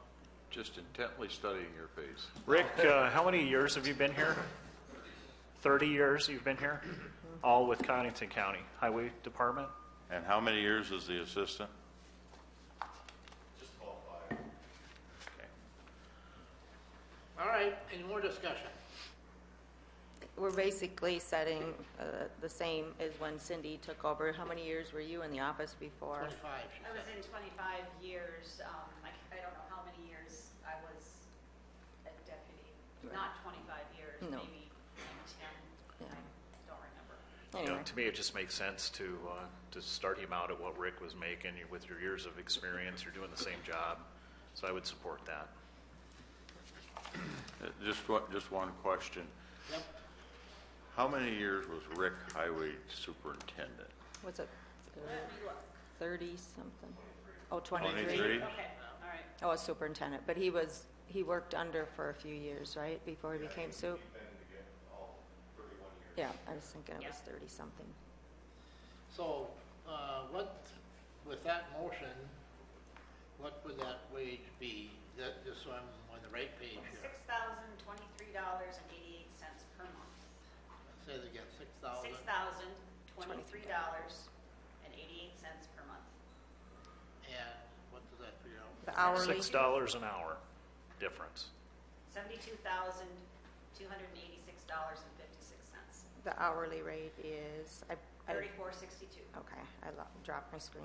Just intently studying your face. Rick, how many years have you been here? 30 years you've been here? All with Connington County Highway Department? And how many years as the assistant? Okay. All right, any more discussion? we're basically setting the same as when Cindy took over. How many years were you in the office before? 25, she I was said. in 25 years. I don't know how many years I was a deputy. Right. Not 25 years, No. maybe 10. Yeah. I don't remember. You know, Anyway, to me, it just makes sense to start him out at what Rick was making. With your years of experience, you're doing the same job, so I would support that. Just one question. Yep. How many years was Rick highway superintendent? what's it, Let me look. 30-something? Oh, 23? 23? Okay, all right. Oh, a superintendent, but he worked under for a few years, right, before he became soup? Yeah, I was thinking it was 30-something. So, with that motion, what would that wage be? That, just so I'm on the right page here. $6,023.88 per month. Say it again, 6,000. $6,023.88 per month. And what does that figure out? The hourly, $6 an hour difference. $72,286.56. the hourly rate is, $34.62. okay, I dropped my screen.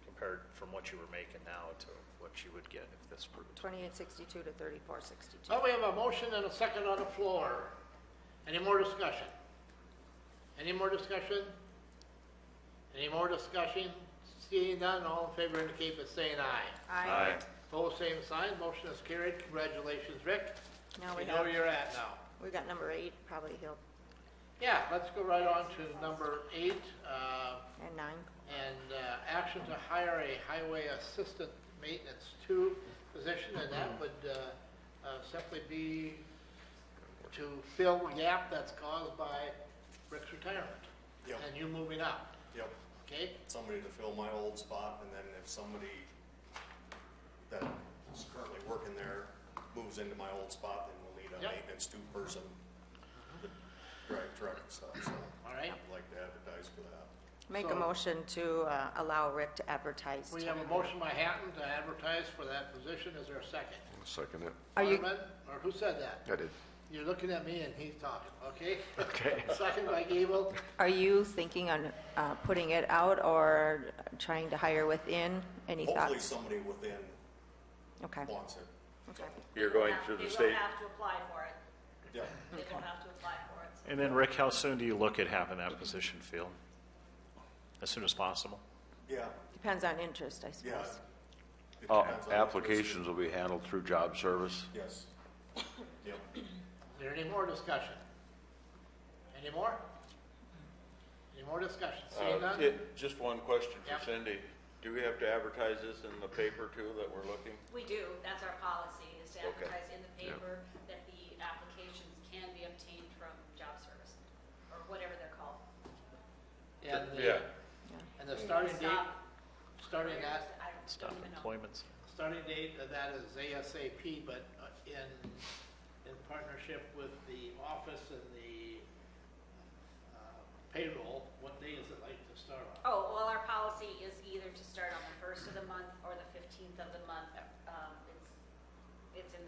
Compared from what you were making now to what you would get if this were 2862 to 3462. Well, we have a motion and a second on the floor. Any more discussion? Any more discussion? Any more discussion? Seeing none, all in favor indicate by saying aye. Aye. Opposed, same sign. Motion is carried. Congratulations, Rick. Now we You know have, where you're at now. we got number 8, probably he'll, Yeah, let's go right on to number 8. and 9. And action to hire a highway assistant maintenance 2 position, and that would simply be to fill the gap that's caused by Rick's retirement. Yep. And you moving up, Yep, okay? somebody to fill my old spot, and then if somebody that is currently working there moves into my old spot, then we'll need a Yep. maintenance 2 person to drive truck and stuff, so. All right. I'd like to advertise for that. Make a So- motion to allow Rick to advertise. We have a motion by Hatton to advertise for that position. Is there a second? Second it. Are you, Waterman, or who said that? I did. You're looking at me and he's talking, okay? Okay. Second by Gable. are you thinking on putting it out or trying to hire within? Any Hopefully thoughts? somebody within Okay, wants it. okay. You're going They through the will state, have to apply for it. Yeah. They will have to apply for it. So And then Rick, how soon do you look at having that position filled? As soon as possible? Yeah, Depends on interest, I yeah. suppose. It depends on the Applications will be handled through job service. person. Yes. Yep. Is there any more discussion? Any more? Any more discussion? Seeing none? Just one question for Yep. Cindy. Do we have to advertise this in the paper too, that we're looking? we do, that's our policy, is to Okay. advertise in the paper that the applications can be obtained from job service, or whatever they're called. And the, Yeah. and the starting date, Stop. starting I that, Stop don't even know. employments? starting date of that is ASAP, but in partnership with the office and the payroll, what day is it like to start on? Oh, well, our policy is either to start on the 1st of the month or the 15th of the month. It's in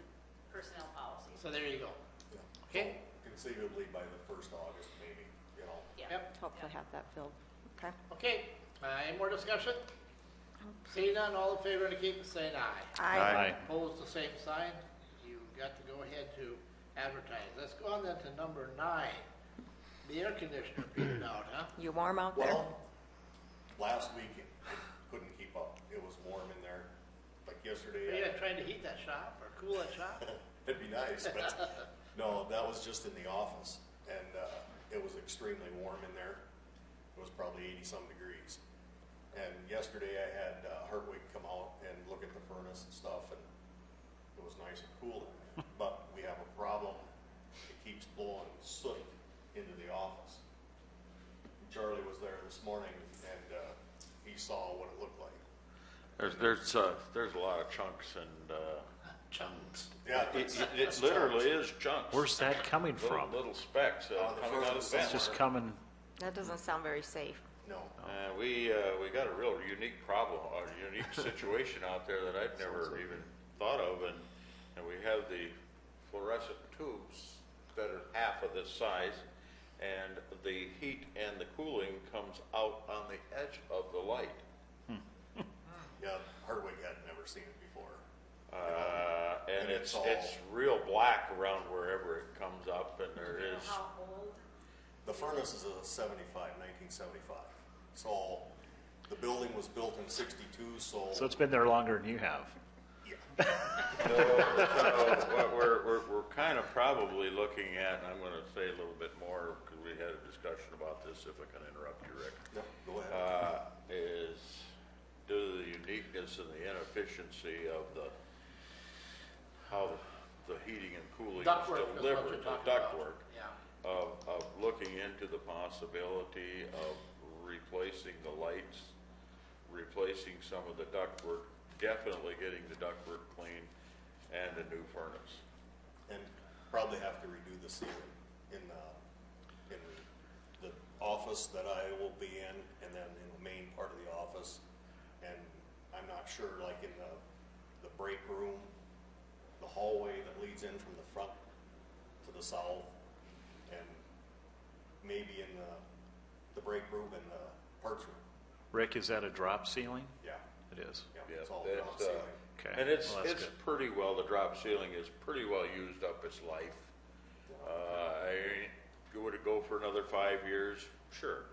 personnel policy. So there you go. Yeah. Okay. So conceivably by the 1st of August, maybe, you know. Yeah. Yep. Hopefully have that filled. Okay. Okay, any more discussion? Seeing none, all in favor indicate by saying aye. Aye. Opposed, the same sign. You got to go ahead to advertise. Let's go on then to number 9. The air conditioner petered out, huh? You warm out there? Well, last week it couldn't keep up. It was warm in there. Like Are yesterday, you trying to heat that shop or cool that shop? it'd be nice, but no, that was just in the office. And it was extremely warm in there. It was probably 80 some degrees. And yesterday I had Hartwig come out and look at the furnace and stuff, and it was nice and cool in there. But we have a problem. It keeps blowing soot into the office. Charlie was there this morning, and he saw what it looked like. There's a lot of chunks and, Chunks. Yeah, it literally is chunks. Where's that coming from? Little specks the coming out of furnace. the It's vent. just coming, That doesn't sound very safe. no. We got a real unique problem, a unique situation out there that I'd never even thought of, and we have the fluorescent tubes that are half of this size, and the heat and the cooling comes out on the edge of the light. Yeah, Hartwig had never seen it before. And And it's it's all- real black around wherever it comes up, and there Do you know is. how old? The furnace is a 1975. So the building was built in 62, so. so it's been there longer than you have. Yeah. So what we're kind of probably looking at, and I'm going to say a little bit more because we had a discussion about this, if I can interrupt you, Rick, No, go ahead. is due to the uniqueness and the inefficiency of how the heating and cooling Ductwork is is what delivered, you're the talking about. ductwork, Yeah. of looking into the possibility of replacing the lights, replacing some of the ductwork, definitely getting the ductwork clean, and a new furnace. And probably have to redo the ceiling in the office that I will be in, and then in the main part of the office. And I'm not sure, like in the break room, the hallway that leads in from the front to the south, and maybe in the break room and the parts room. Rick, is that a drop ceiling? Yeah, It is. yeah, Yeah, it's all that's, drop ceiling. Okay. And it's Well, that's good. pretty well, the drop ceiling is pretty well used up its life. Would it go for another 5 years? Sure.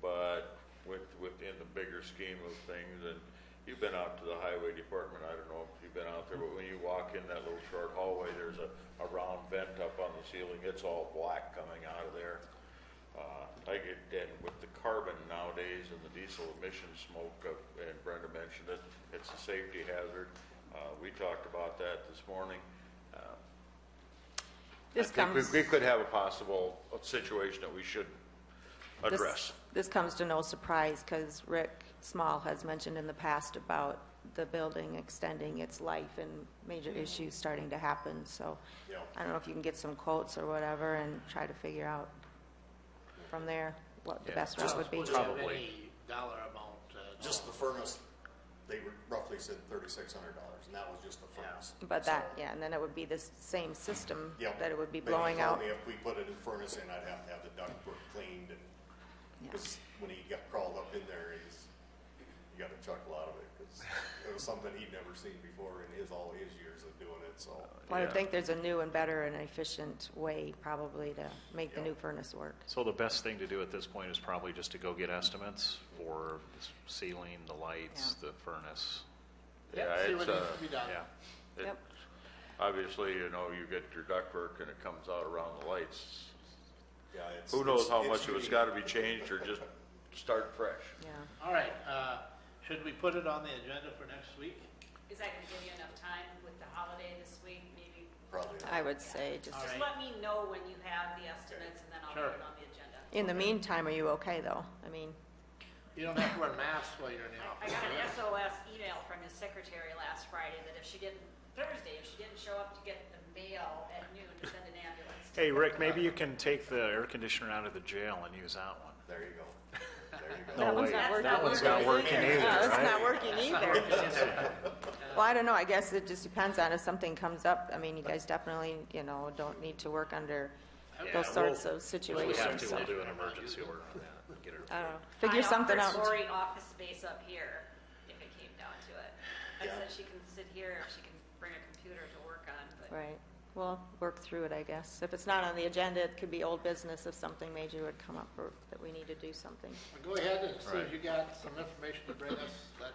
But within the bigger scheme of things, and you've been out to the highway department, I don't know if you've been out there, but when you walk in that little short hallway, there's a round vent up on the ceiling. It's all black coming out of there. And with the carbon nowadays and the diesel emission smoke, and Brenda mentioned it, it's a safety hazard. We talked about that this morning. This I think comes, we could have a possible situation that we should address. this comes to no surprise because Rick Small has mentioned in the past about the building extending its life and major issues starting to happen. So Yeah. I don't know if you can get some quotes or whatever and try to figure out from there what the Yeah, best route would be. Would you have Probably. any dollar amount? Just the furnace, they roughly said $3,600, and that was just the furnace. But So, that, yeah, and then it would be the same system yeah, that it would be they blowing told out. me if we put a new furnace in, I'd have to have the ductwork cleaned, and Yeah. because when he got crawled up in there, you got a chuckle out of it because it was something he'd never seen before in all his years of doing it. so. Well, I Yeah. think there's a new and better and efficient way probably to make the new furnace work. So the best thing to do at this point is probably just to go get estimates for the ceiling, the lights, the furnace. Yeah, See it's, what needs to be done. Yeah. Yep. obviously, you know, you get your ductwork and it comes out around the lights. Yeah, it's. Who knows it's- how it's much of it's unique. gotta be changed or just start fresh. Yeah. All right, should we put it on the agenda for next week? Is that gonna give you enough time with the holiday this week, maybe? Probably. I would say just, All Just right. let me know when you have the estimates and then I'll Sure. put it on the agenda. in the meantime, are you okay though? I mean, You don't have to wear masks while you're in the I office. got an SOS email from his secretary last Friday that if she didn't, Thursday, if she didn't show up to get the mail at noon to send an ambulance. Hey, Rick, maybe you can take the air conditioner out of the jail and use that one. There you go. There you go. No, one's wait, not working that one's either, not is it? working either, no, it's right? not working either. Well, I don't know. I guess it just depends on if something comes up. I mean, you guys definitely, don't need to work under those Yeah, sorts we'll- of If we have situations. to, so, we'll do an emergency order on that. and Get her. I don't know. Figure something I out. offered Lori office space up here if it came down to it. I Yeah. said she can sit here if she can bring a computer to work on, but. Right. Well, work through it, I guess. If it's not on the agenda, it could be old business if something major would come up or that we need to do something. Well, go ahead and see Right. if you got some information to bring us. Let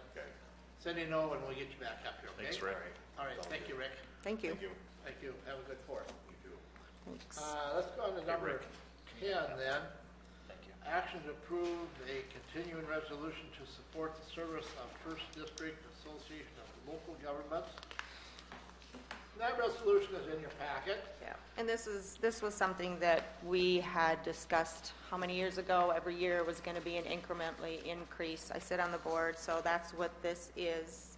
Cindy know and we'll get you back up here, okay? Thanks, Rick. All right, thank you, Rick. Thank you. Thank you. Thank you. Have a good Fourth. You too. Thanks. Let's go on to number Rick. 10 then. Thank you. Action to approve a continuing resolution to support the service of First District Association of Local Governments. That resolution is in your packet. Yeah, and this was something that we had discussed how many years ago? Every year it was going to be an incrementally increase. I sit on the board, so that's what this is.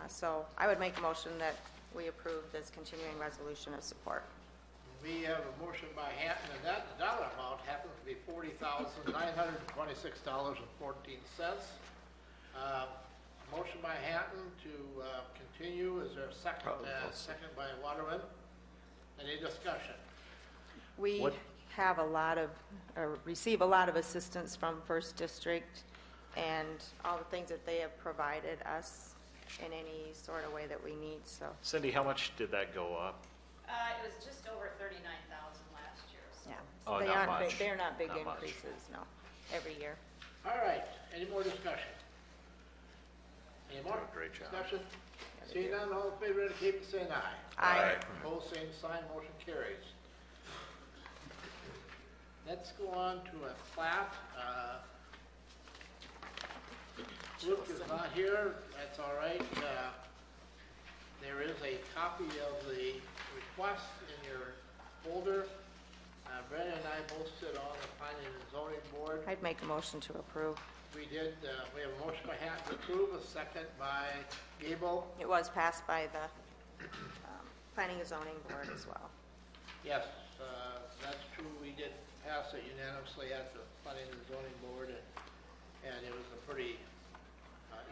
So I would make a motion that we approve this continuing resolution of support. We have a motion by Hatton, and that dollar amount happens to be $40,926.14. Motion by Hatton to continue. Is there a second? Second by Waterman. Any discussion? We What- have receive a lot of assistance from First District and all the things that they have provided us in any sort of way that we need, so. Cindy, how much did that go up? It was just over 39,000 last year, so. Yeah. Oh, They not aren't big- much. They're not big Not much. increases, no, every year. All right, any more discussion? Any more? Doing a great job. Discussion? Seeing none, all in favor indicate by saying aye. Aye. Opposed, same sign, motion carries. Let's go on to a plat. Luke is not here, that's all right. There is a copy of the request in your folder. Brenda and I both sit on the planning and zoning board. I'd make a motion to approve. We did, we have a motion by Hatton to approve, a second by Gable. It was passed by the Planning and Zoning Board as well. Yes, that's true, we did pass it unanimously at the planning and zoning board, and it was a pretty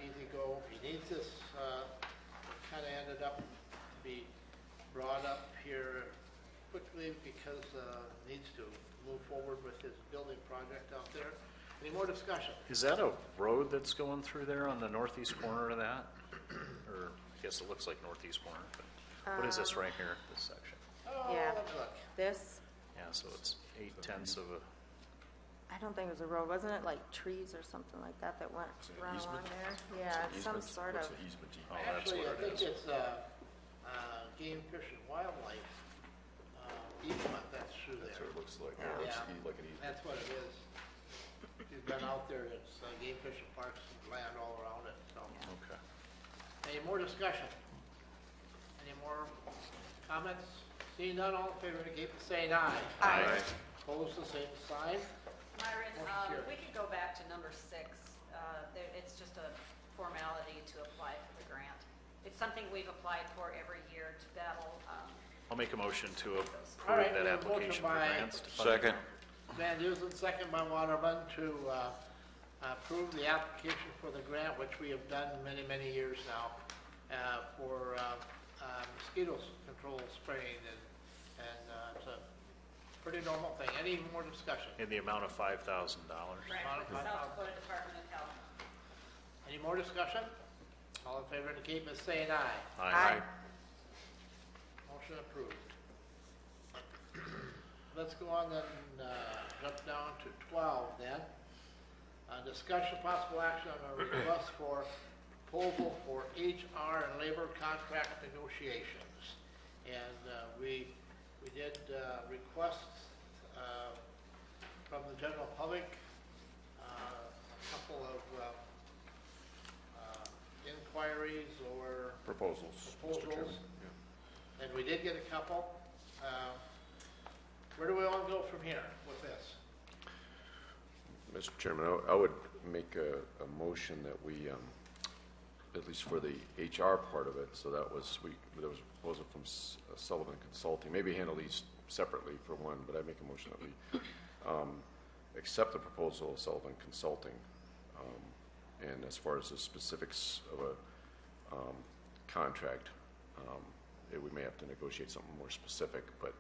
easy go. He needs this, kind of ended up to be brought up here quickly because needs to move forward with his building project out there. Any more discussion? Is that a road that's going through there on the northeast corner of that? Or, I guess it looks like northeast corner, but what is this right here, this section? Oh, Yeah. let me look. This, Yeah, so it's 8/10 of a, I don't think it was a road, wasn't it like trees or something like that that went run along there? Yeah, it's some sort of, oh, that's Actually, I what it think is. it's Game Fish and Wildlife easement that's through That's what there. it looks like. Yeah. It looks Yeah. like an easement. That's what it is. If you've been out there, it's Game Fish and Parks and land all around it, so. Okay. Any more discussion? Any more comments? Seeing none, all in favor indicate by saying aye. Aye. Opposed, the same sign. Myron, Motion carried. we could go back to number 6. It's just a formality to apply for the grant. It's something we've applied for every year to battle. I'll make a motion to All approve right, that we have a motion application for by- grants. to fund the Second. Van Dusen, second by Waterman, to approve the application for the grant, which we have done many, many years now, for mosquito control spraying, and it's a pretty normal thing. Any more discussion? In the amount of $5,000. Grant from the South Dakota Department of Health. Any more discussion? All in favor indicate by saying aye. Aye. approved. Let's go on then, jump down to 12 then. Discussion possible action on a request for proposal for HR and labor contract negotiations. And we did requests from the general public, a couple of inquiries or Proposals, Mr. Chairman. Yeah. and we did get a couple. Where do we want to go from here with this? Mr. Chairman, I would make a motion that we, at least for the HR part of it, so there was a proposal from Sullivan Consulting, maybe handle these separately for one, but I make a motion that we accept the proposal of Sullivan Consulting. And as far as the specifics of a contract, we may have to negotiate something more specific, but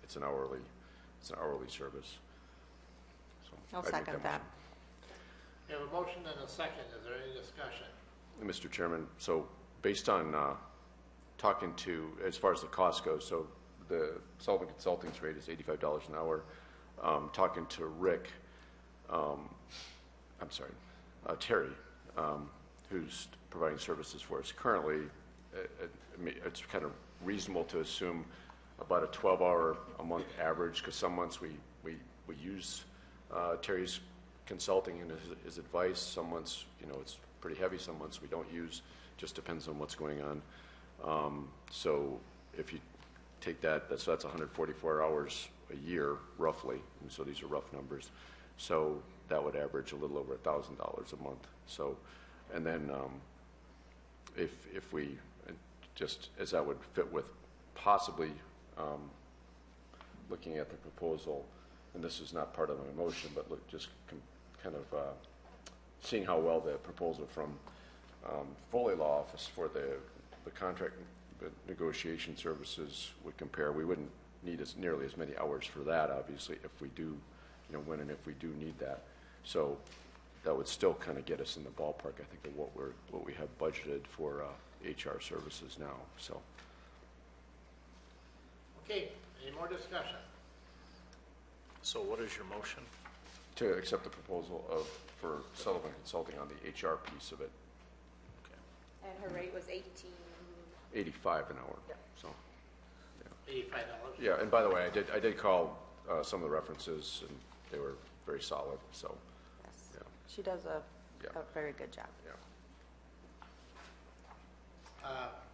it's an hourly service. So I'll I'd make second that. We have a motion and a second. Is there any discussion? Mr. Chairman, so based on talking to, as far as the cost goes, so the Sullivan Consulting's rate is $85 an hour. Talking to Rick, Terry, who's providing services for us currently, it's kind of reasonable to assume about a 12-hour a month average, because some months we use Terry's consulting and his advice. Some months, it's pretty heavy. Some months we don't use. Just depends on what's going on. So if you take that's 144 hours a year, roughly. And so these are rough numbers. So that would average a little over $1,000 a month. So, and then if we just as that would fit with possibly looking at the proposal, and this is not part of my motion, but kind of seeing how well the proposal from Foley Law Office for the contract negotiation services would compare. We wouldn't need nearly as many hours for that, obviously, if we do, when and if we do need that. So that would still kind of get us in the ballpark, I think, of what we have budgeted for HR services now. So. Okay, any more discussion? So what is your motion? To accept the proposal for Sullivan Consulting on the HR piece of it. And her rate was 85 an hour. Yep. So. $85. Yeah, and by the way, I did call some of the references, and they were very solid. So. Yes. Yeah. She does a Yeah. very good job. Yeah.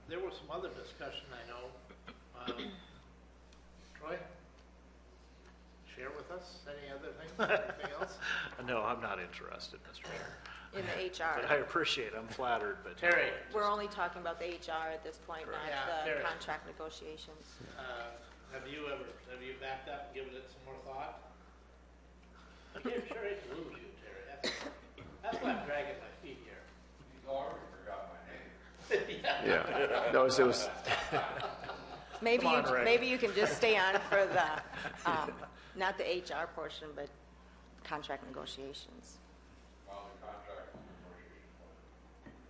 There was some other discussion, I know. Troy, share with us any other things, anything else? No, I'm not interested, Mr. Chair. In the HR. But I appreciate it. I'm flattered, but. Terry, We're only talking about the HR at this point, not Yeah, the Terry. contract negotiations. have you backed up and given it some more thought? I'm sure it lose you, Terry. That's why I'm dragging my feet here. He's already forgot my name. Yeah. No, it was. Maybe Come on, Ray. maybe you can just stay on for the, not the HR portion, but contract negotiations. Well, the contract negotiation was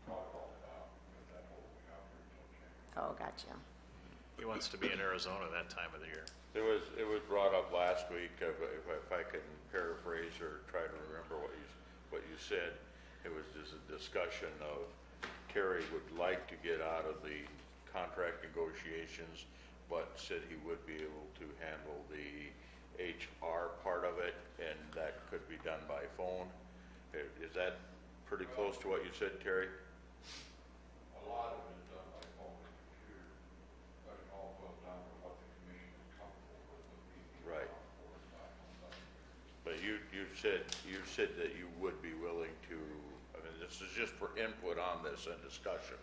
talked all about, but that whole outreach will change. Oh, gotcha. He wants to be in Arizona that time of the year. It was brought up last week, if I can paraphrase or try to remember what you said. It was just a discussion of Terry would like to get out of the contract negotiations, but said he would be able to handle the HR part of it, and that could be done by phone. Is that pretty close to what you said, Terry? A lot of it is done by phone and computer, but it all goes down to what the commission is comfortable with being Right. on board by on site. But you said that you would be willing to, I mean, this is just for input on this and discussion,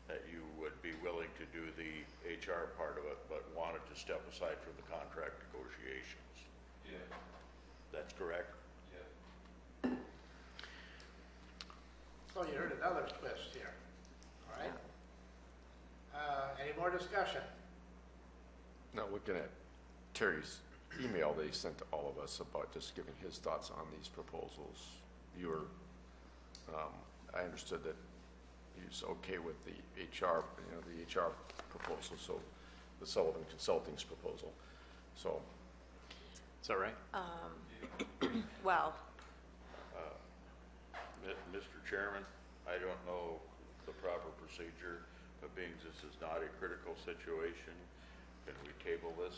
that you would be willing to do the HR part of it, but wanted to step aside from the contract negotiations. Yeah, That's correct? yeah. So you heard another twist here, all right? Any more discussion? Now, looking at Terry's email that he sent to all of us about just giving his thoughts on these proposals, I understood that he was okay with the HR, the HR proposal. So the Sullivan Consulting's proposal. So, Is that right? Well, Mr. Chairman, I don't know the proper procedure, but being this is not a critical situation, can we table this?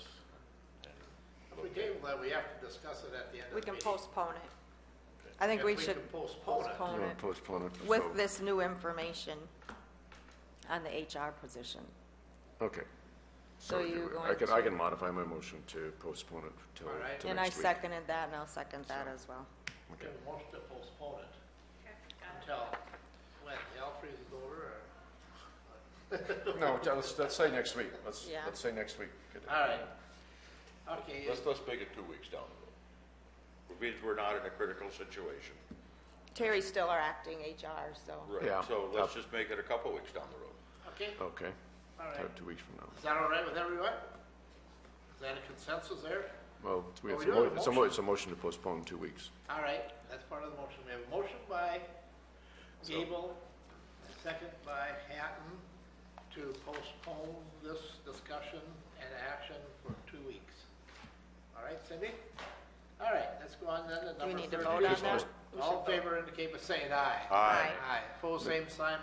and If we look at- table that, we have to discuss it at the end of we the can meeting. postpone it. I think If we we should can postpone it. you postpone want it to postpone it? with So- this new information on the HR position. Okay. So you I going I to, can modify my motion to postpone it till All right. till and I next week. seconded that, and I'll second that as well. We Okay. have a motion to postpone it Okay, got it. until, when, hell freezes over, or? No, let's say next week. Let's Yeah. say next week. Get it. All right. Okay, Let's make it 2 weeks down the road. It means we're not in a critical situation. Terry's still our acting HR, so. Right. Yeah. So let's just make it a couple weeks down the road. okay, Okay. all right. 2 weeks from now. Is that all right with everyone? Is that a consensus there? Well, Well, we do have a motion. it's a motion to postpone 2 weeks. All right, that's part of the motion. We have a motion by Gable, a second by Hatton, to postpone this discussion and action for 2 weeks. All right, Cindy? All right, let's go on then to number 13. Do we need to vote on that? We All should in vote. favor indicate by saying aye. Aye. Aye. Opposed, same sign,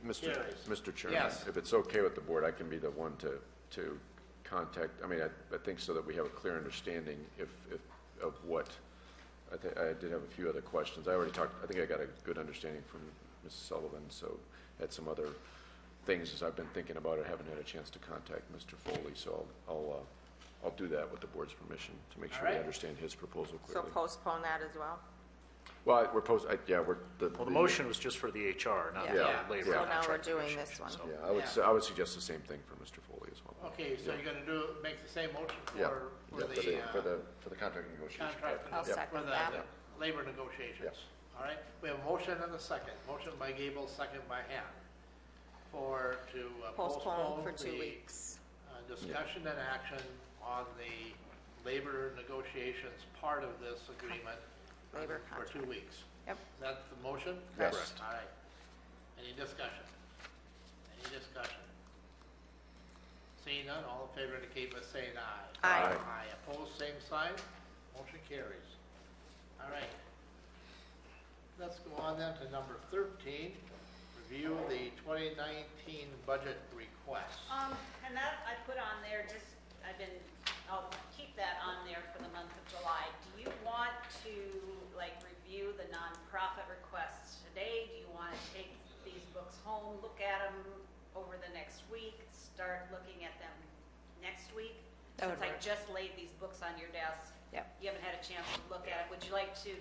motion carries. Mr. Chairman, Yes. if it's okay with the board, I can be the one to contact, I mean, I think so that we have a clear understanding of what, I did have a few other questions. I already talked, I think I got a good understanding from Mrs. Sullivan, so had some other things as I've been thinking about it. I haven't had a chance to contact Mr. Foley, so I'll do that with the board's permission to make sure All we right. understand his proposal So clearly. postpone that as well? Well, we're Well, the motion was just for the HR, not the Yeah. labor So now we're contract doing negotiation, this one. so- Yeah, I would suggest the same thing for Mr. Foley as well. Okay, so you're gonna make the same motion Yeah, for yeah, for the the contract negotiation. contract, I'll for second the that. labor negotiations. Yes. All right, we have a motion and a second. Motion by Gable, second by Hatton, to Postpone for the 2 weeks. discussion and action on the labor negotiations part of this agreement Labor for 2 contract. weeks. Yep. Is that the motion? Yes. Correct. All right. Any discussion? Any discussion? Seeing none, all in favor indicate by saying aye. Aye. Aye. Opposed, same sign. Motion carries. All right. Let's go on then to number 13, review the 2019 budget request. And that I put on there, I'll keep that on there for the month of July. Do you want to, review the nonprofit requests today? Do you want to take these books home, look at them over the next week, start looking at them next week? That would Since I work. just laid these books on your desk. Yep. You haven't had a chance to look at it. Would you like to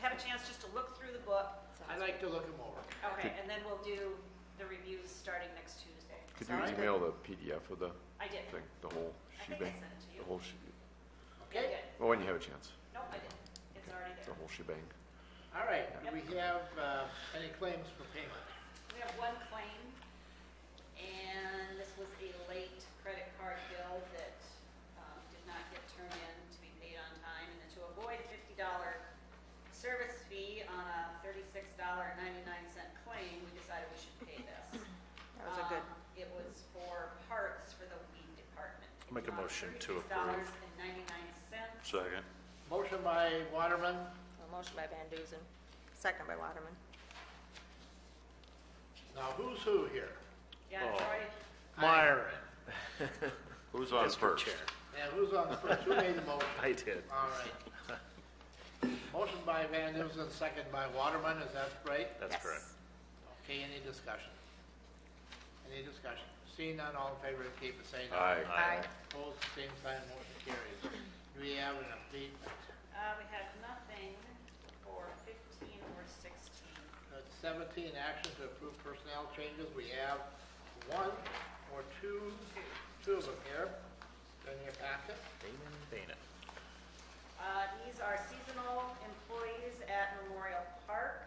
have a chance just to look through the book? I'd like to look them over. Okay, and then we'll do the reviews starting next Tuesday. Could you Sounds good. email the PDF of the I did. thing, the whole I think I shebang? sent it to you. The whole she, Yeah, Okay? good. well, when you have a chance, No, I didn't. It's already the there. whole shebang. All right, do we have any claims for payment? We have one claim, and this was a late credit card bill that did not get turned in to be paid on time. And then to avoid a $50 service fee on a $36.99 claim, we decided we should pay this. That was a good, It was for parts for the weed department. I'll make a motion to approve. $36.99. Second. Motion by Waterman, a motion by Van Duzen, second by Waterman. now who's who here? Yeah, Oh. Troy? Myron, Who's on Mr. first? Chair. And who's on the first? Who made the motion? I did. All right. Motion by Van Dusen, second by Waterman, is that right? That's Yes. correct. Okay, any discussion? Any discussion? Seeing none, all in favor indicate by saying Aye. Aye. Opposed, same sign, motion carries. Do we have an abatement? We had nothing for 15 or 16. 17, action to approve personnel changes. We have one or two of them here in your packet. Damon Bennett. These are seasonal employees at Memorial Park,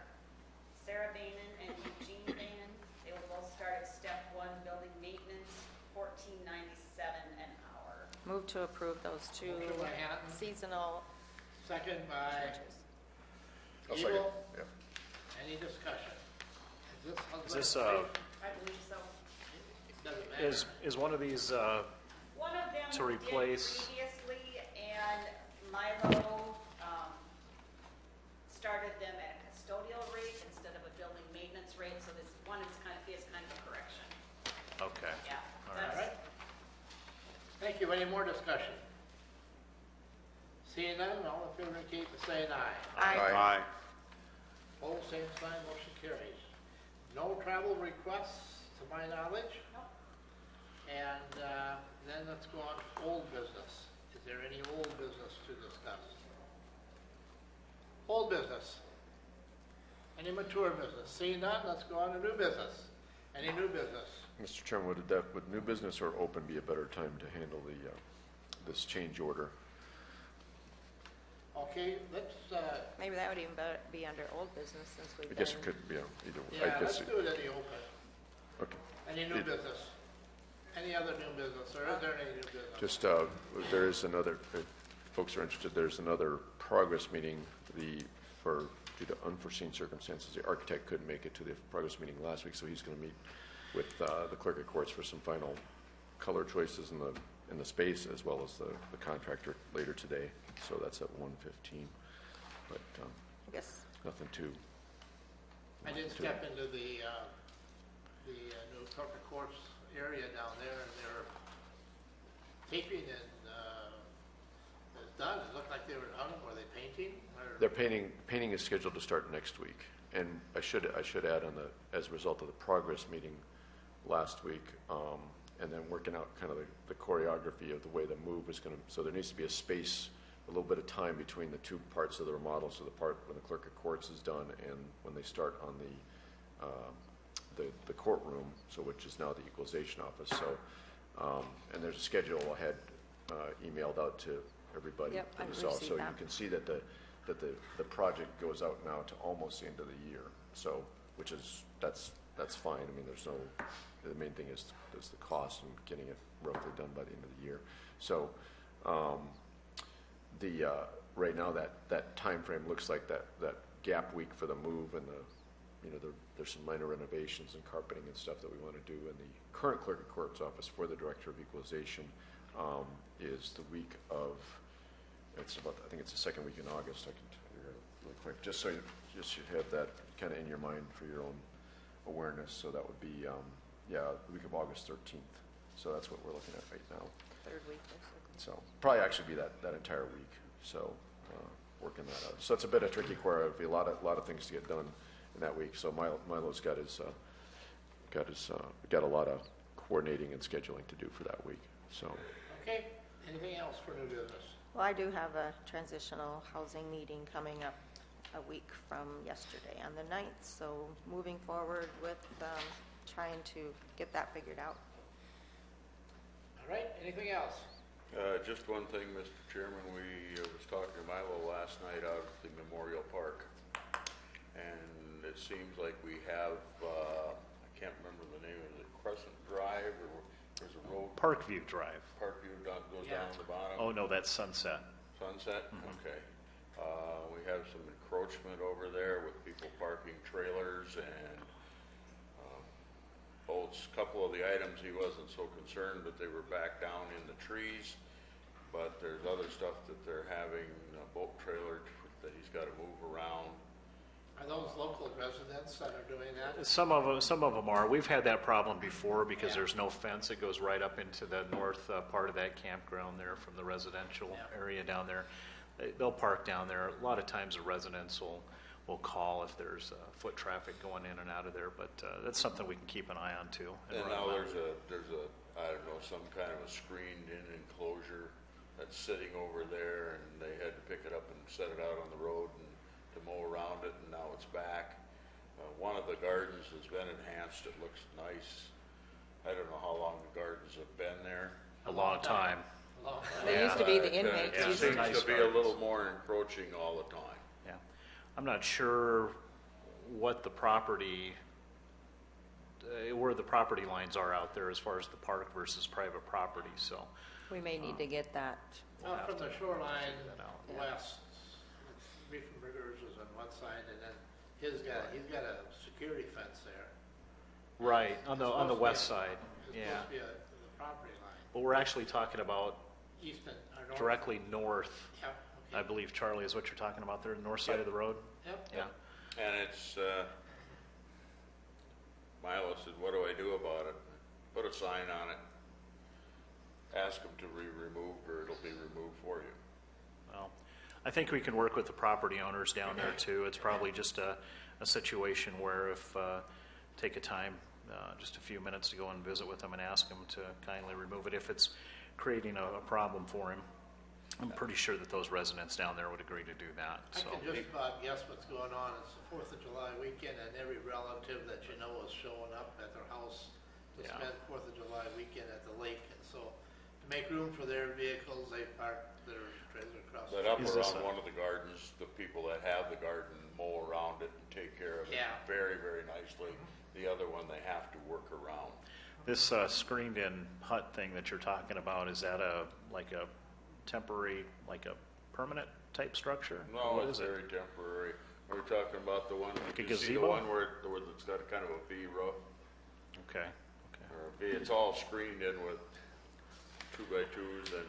Sarah Bainan and Eugene Bainan. They will both start at step 1, building maintenance, $14.97 an hour. Move to approve those two Motion by Hatton. seasonal Second by changes. I'll second, Evil. yeah. Any discussion? Is this, I believe so. It doesn't matter. is one of these to replace. did previously, and Milo started them at a custodial rate instead of a building maintenance rate, so this one is kind of a correction. Okay. Yeah. All that's- All right. Thank you. Any more discussion? Seeing none, all in favor indicate by saying aye. Aye. Opposed, same sign, motion carries. No travel requests, to my knowledge. Nope. And then let's go on to old business. Is there any old business to discuss? Old business. Any mature business? Seeing none, let's go on to new business. Any new business? Mr. Chairman, would new business or open be a better time to handle this change order? Okay, let's, Maybe that would even be under old business since we've I guess it been- could, yeah, either way. yeah, I let's guess, do it in the open. okay. Any new business? Any other new business, or is there any new business? Just, there is another, if folks are interested, there's another progress meeting, due to unforeseen circumstances, the architect couldn't make it to the progress meeting last week, so he's gonna meet with, the clerk of courts for some final color choices in the space, as well as the contractor later today, so that's at 1:15. But, I guess, nothing too. I did step into the new clerk of courts area down there, and they're taping and, it's done. It looked like they were done. Were they painting? Or- They're painting is scheduled to start next week, and I should add as a result of the progress meeting last week, and then working out kind of the choreography of the way the move is going to, so there needs to be a space, a little bit of time between the two parts of the remodel, so the part when the clerk of courts is done and when they start on the courtroom, so which is now the equalization office. So, and there's a schedule I had emailed out to everybody. Yep, I as well. received So you that. can see that the project goes out now to almost the end of the year. So, which is that's fine. I mean, there's no. The main thing is the cost and getting it roughly done by the end of the year. So, right now that time frame looks like that gap week for the move and there's some minor renovations and carpeting and stuff that we want to do in the current clerk of court's office for the director of equalization is the week of. It's about, I think it's the second week in August. I can tell you really quick, just so you should have that kind of in your mind for your own awareness. So that would be, the week of August 13th. So that's what we're looking at right now. third week, basically. So probably actually be that entire week. So working that out. So it's a bit of tricky choreography. A lot of things to get done in that week. So Milo's got a lot of coordinating and scheduling to do for that week. So. Okay, anything else for new business? Well, I do have a transitional housing meeting coming up a week from yesterday on the 9th, so moving forward with trying to get that figured out. All right, anything else? Just one thing, Mr. Chairman, we was talking to Milo last night out at the Memorial Park, and it seems like we have, I can't remember the name, is it Crescent Drive, or there's a road? Parkview Drive. Parkview goes Yeah. down to the bottom? Oh, no, that's Sunset. Sunset? Okay. We have some encroachment over there with people parking trailers and a couple of the items he wasn't so concerned, but they were back down in the trees. But there's other stuff that they're having, a boat trailer that he's got to move around. Are those local residents that are doing that? Some of them are. We've had that problem before because Yeah. there's no fence. It goes right up into the north part of that campground there from the residential Yeah. area down there. They'll park down there. A lot of times the residents will call if there's foot traffic going in and out of there, but that's something we can keep an eye on too. And run now them out. there's a, I don't know, some kind of a screened-in enclosure that's sitting over there, and they had to pick it up and set it out on the road and to mow around it, and now it's back. One of the gardens has been enhanced. It looks nice. I don't know how long the gardens have been there. A long time. Long time. They used to be the But, inmates. It used seems to- Nice to be a gardens. little more encroaching all the time. Yeah. I'm not sure what the property, where the property lines are out there as far as the park versus private property, so. We may need to get that. we'll have From to the shoreline figure that out. west, Riefenberger's is on one side, and then he's got a security fence there. Right, on the It's supposed to be west a- side, It's yeah. supposed to be the property line. Well, we're actually talking about Easton, or north? directly north. Yep, I okay. believe, Charlie, is what you're talking about there, the north side of the road? Yep. Yeah. And it's, Milo said, what do I do about it? Put a sign on it. Ask them to remove, or it'll be removed for you. Well, I think we can work with the property owners down there too. It's probably just a situation where if, take a time, just a few minutes to go and visit with them and ask them to kindly remove it if it's creating a problem for him. I'm pretty sure that those residents down there would agree to do that, I so. can just about guess what's going on. It's the 4th of July weekend, and every relative that you know is showing up at their house to Yeah. spend 4th of July weekend at the lake. And so to make room for their vehicles, they park their trailers across. But up Is this around a- one of the gardens, the people that have the garden mow around it and take care of it Yeah. very, very nicely. The other one, they have to work around. This screened-in hut thing that you're talking about, is that like a temporary, like a permanent type structure? Or No, what it's is it? very temporary. We're talking about the one, Like a you see the gazebo? one where it's got a kind of a V roof, Okay. or a V, it's all screened in with 2x2s and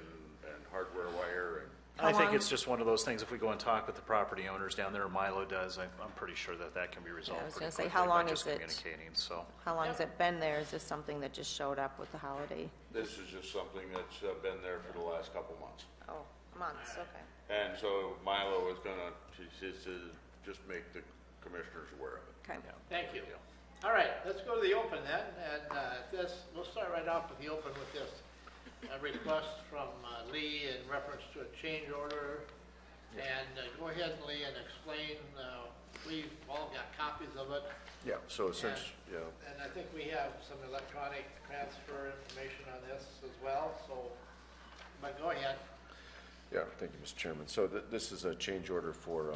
hardware wire and. I think it's just one of those things, if we go and talk with the property owners down there, or Milo does, I'm pretty sure that can be resolved I was pretty gonna say, quickly how by long just is it? communicating, so. How long has it been there? Is this something that just showed up with the holiday? This is just something that's been there for the last couple months. Oh, months, okay. And so Milo is gonna, she says, just make the commissioners aware of it. Okay. Thank you. All right, let's go to the open then, and we'll start right off with the open with this request from Lee in reference to a change order. And go ahead, Lee, and explain, we've all got copies of it, Yeah, so essentially, yeah. and I think we have some electronic transfer information on this as well, so, but go ahead. Yeah, thank you, Mr. Chairman. So this is a change order for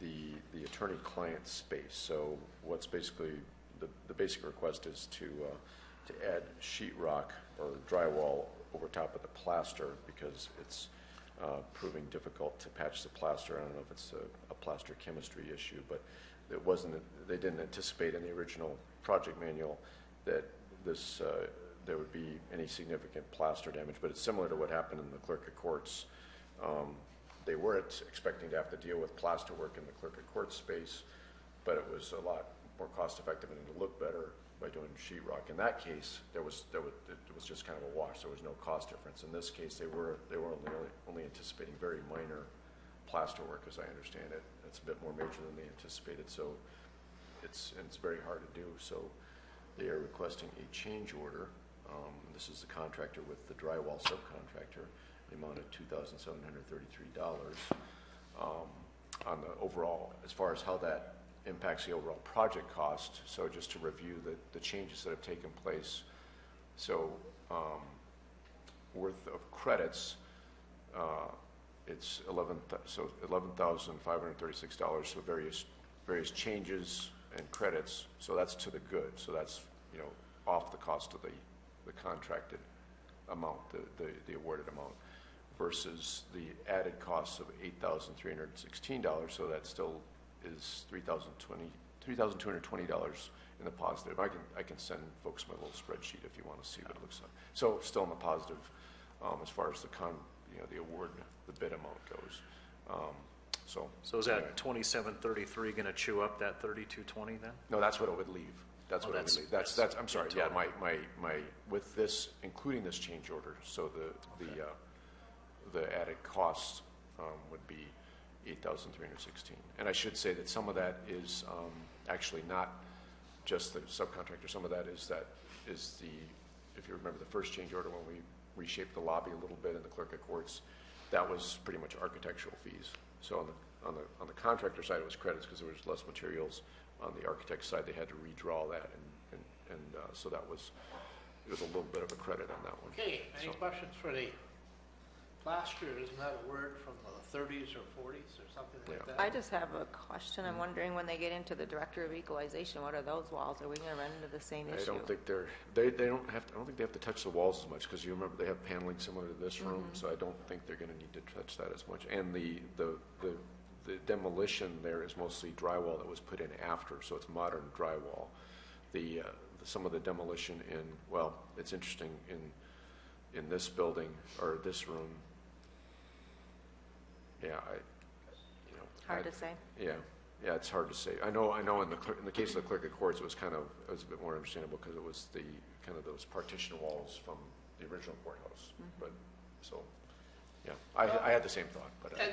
the attorney-client space. So what's basically, the basic request is to add sheetrock or drywall over top of the plaster because it's proving difficult to patch the plaster. I don't know if it's a plaster chemistry issue, but it wasn't, they didn't anticipate in the original project manual that there would be any significant plaster damage, but it's similar to what happened in the clerk of courts. They weren't expecting to have to deal with plaster work in the clerk of court space, but it was a lot more cost effective and it looked better by doing sheetrock. In that case, it was just kind of a wash. There was no cost difference. In this case, they were only anticipating very minor plaster work, as I understand it. It's a bit more major than they anticipated, so it's very hard to do. So they are requesting a change order. This is the contractor with the drywall subcontractor. The amount of $2,733 on the overall, as far as how that impacts the overall project cost. So just to review the changes that have taken place. So worth of credits, it's $11,536. So various changes and credits. So that's to the good. So that's off the cost of the contracted amount, the awarded amount, versus the added costs of $8,316. So that still is $3,220 in the positive. I can send folks my little spreadsheet if you want to see what it looks like. So still in the positive as far as the award, the bid amount goes. So is that 2733 going to chew up that 3220 then? No, that's what it would leave. That's what it would leave. That's I'm sorry. Yeah, my with this, including this change order. So the added costs would be $8,316. And I should say that some of that is actually not just the subcontractor. Some of that is if you remember the first change order when we reshaped the lobby a little bit in the clerk of courts, that was pretty much architectural fees. So on the contractor side, it was credits because there was less materials. On the architect side, they had to redraw that, and so it was a little bit of a credit on that one. Okay, any So- questions for the plaster? Isn't that a word from the 30s or 40s or something like Yeah. that? I just have a question. I'm wondering when they get into the director of equalization, what are those walls? Are we going to run into the same issue? I don't think they don't have to, I don't think they have to touch the walls as much because you remember they have paneling similar to this room, so I don't think they're going to need to touch that as much. And the demolition there is mostly drywall that was put in after, so it's modern drywall. Some of the demolition it's interesting in in this building or this room, yeah, Hard to say. Yeah, it's hard to say. I know in the case of the clerk of courts, it was a bit more understandable because it was the kind of those partition walls from the original courthouse. But so, yeah, I had the same thought. But And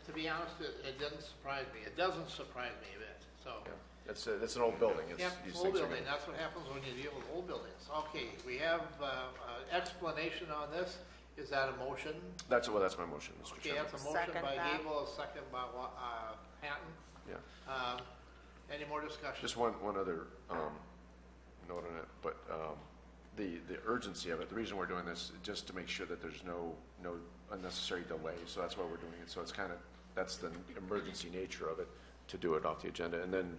to be honest, it doesn't surprise me. It doesn't surprise me a bit, so. yeah, it's an old building. Yeah, These old things are building, that's what happens when you deal with old buildings. Okay, we have explanation on this. Is that a motion? That's my motion, Mr. Okay, Chairman. that's a motion Second by that. Gable, a second by Hatton. Yeah. Any more discussion? Just one other note on it, but the urgency of it. The reason we're doing this is just to make sure that there's no unnecessary delay. So that's why we're doing it. So it's that's the emergency nature of it, to do it off the agenda. And then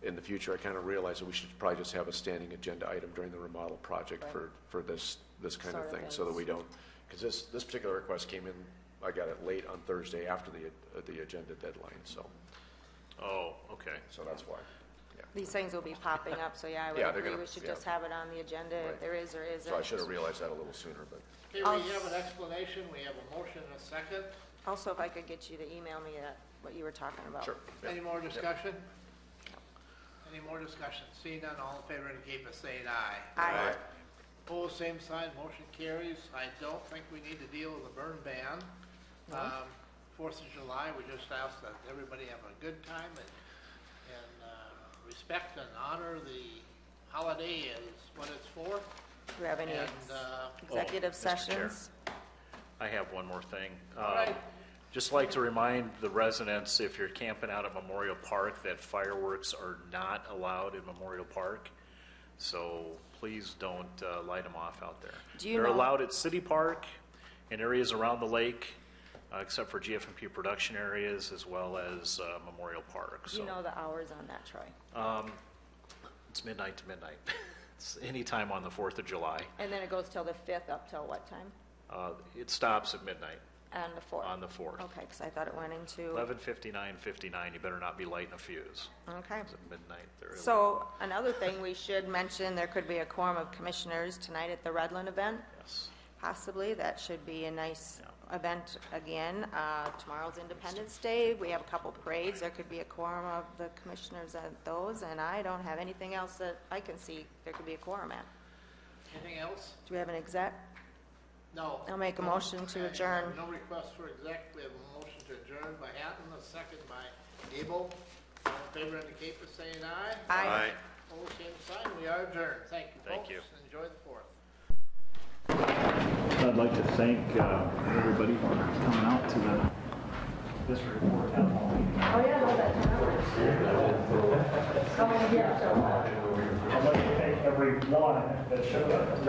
in the future, I kind of realized that we should probably just have a standing agenda item during the remodel project for this kind of thing, so that we don't. Because this particular request came in, I got it late on Thursday after the agenda deadline. So. Oh, okay. So that's why. Yeah. These things will be popping up, so yeah, I would Yeah, they're agree gonna- we should yeah. just have it on the agenda Right. if there is or isn't. So I should have realized that a little sooner, but. Okay, we have an explanation, we have a motion and a second. Also, if I could get you to email me what you were talking about. Sure. Yeah. Any more discussion? Any more discussion? Seeing none, all in favor indicate by saying aye. Aye. Opposed, same sign, motion carries. I don't think we need to deal with the burn ban. 4th of July, we just ask that everybody have a good time and respect and honor the holiday is what it's for. Do we have any And, executive Mr. Chair. sessions? I have one more thing. All right. Just like to remind the residents, if you're camping out at Memorial Park, that fireworks are not allowed in Memorial Park. So please don't light them off out there. Do you They're know- allowed at City Park and areas around the lake, except for GFMP production areas, as well as Memorial Park. Do you know the hours on that, Troy? It's midnight to midnight. It's any time on the 4th of July. And then it goes till the 5th, up till what time? It stops at midnight On the 4th? on the 4th. Okay, because I thought it went into... 11:59:59. You better not be lighting a fuse. Okay. It's at midnight. They're So another thing we should mention, there could be a quorum of commissioners tonight at the Redland event. Yes. Possibly. That should be a nice event again. Tomorrow's Independence Day. We have a couple parades. There could be a quorum of the commissioners at those, and I don't have anything else that I can see there could be a quorum at. anything else? Do we have an exec? No. I'll make a motion to adjourn. No request for exec. We have a motion to adjourn by Hatton, a second by Gable. All in favor indicate by saying aye. Aye. Opposed, same sign. We are adjourned. Thank you, folks. Thank you. Enjoy the 4th. I'd like to thank everybody for coming out to the district court town hall meeting. Oh, yeah, I love that. I'd like to thank everyone that showed up.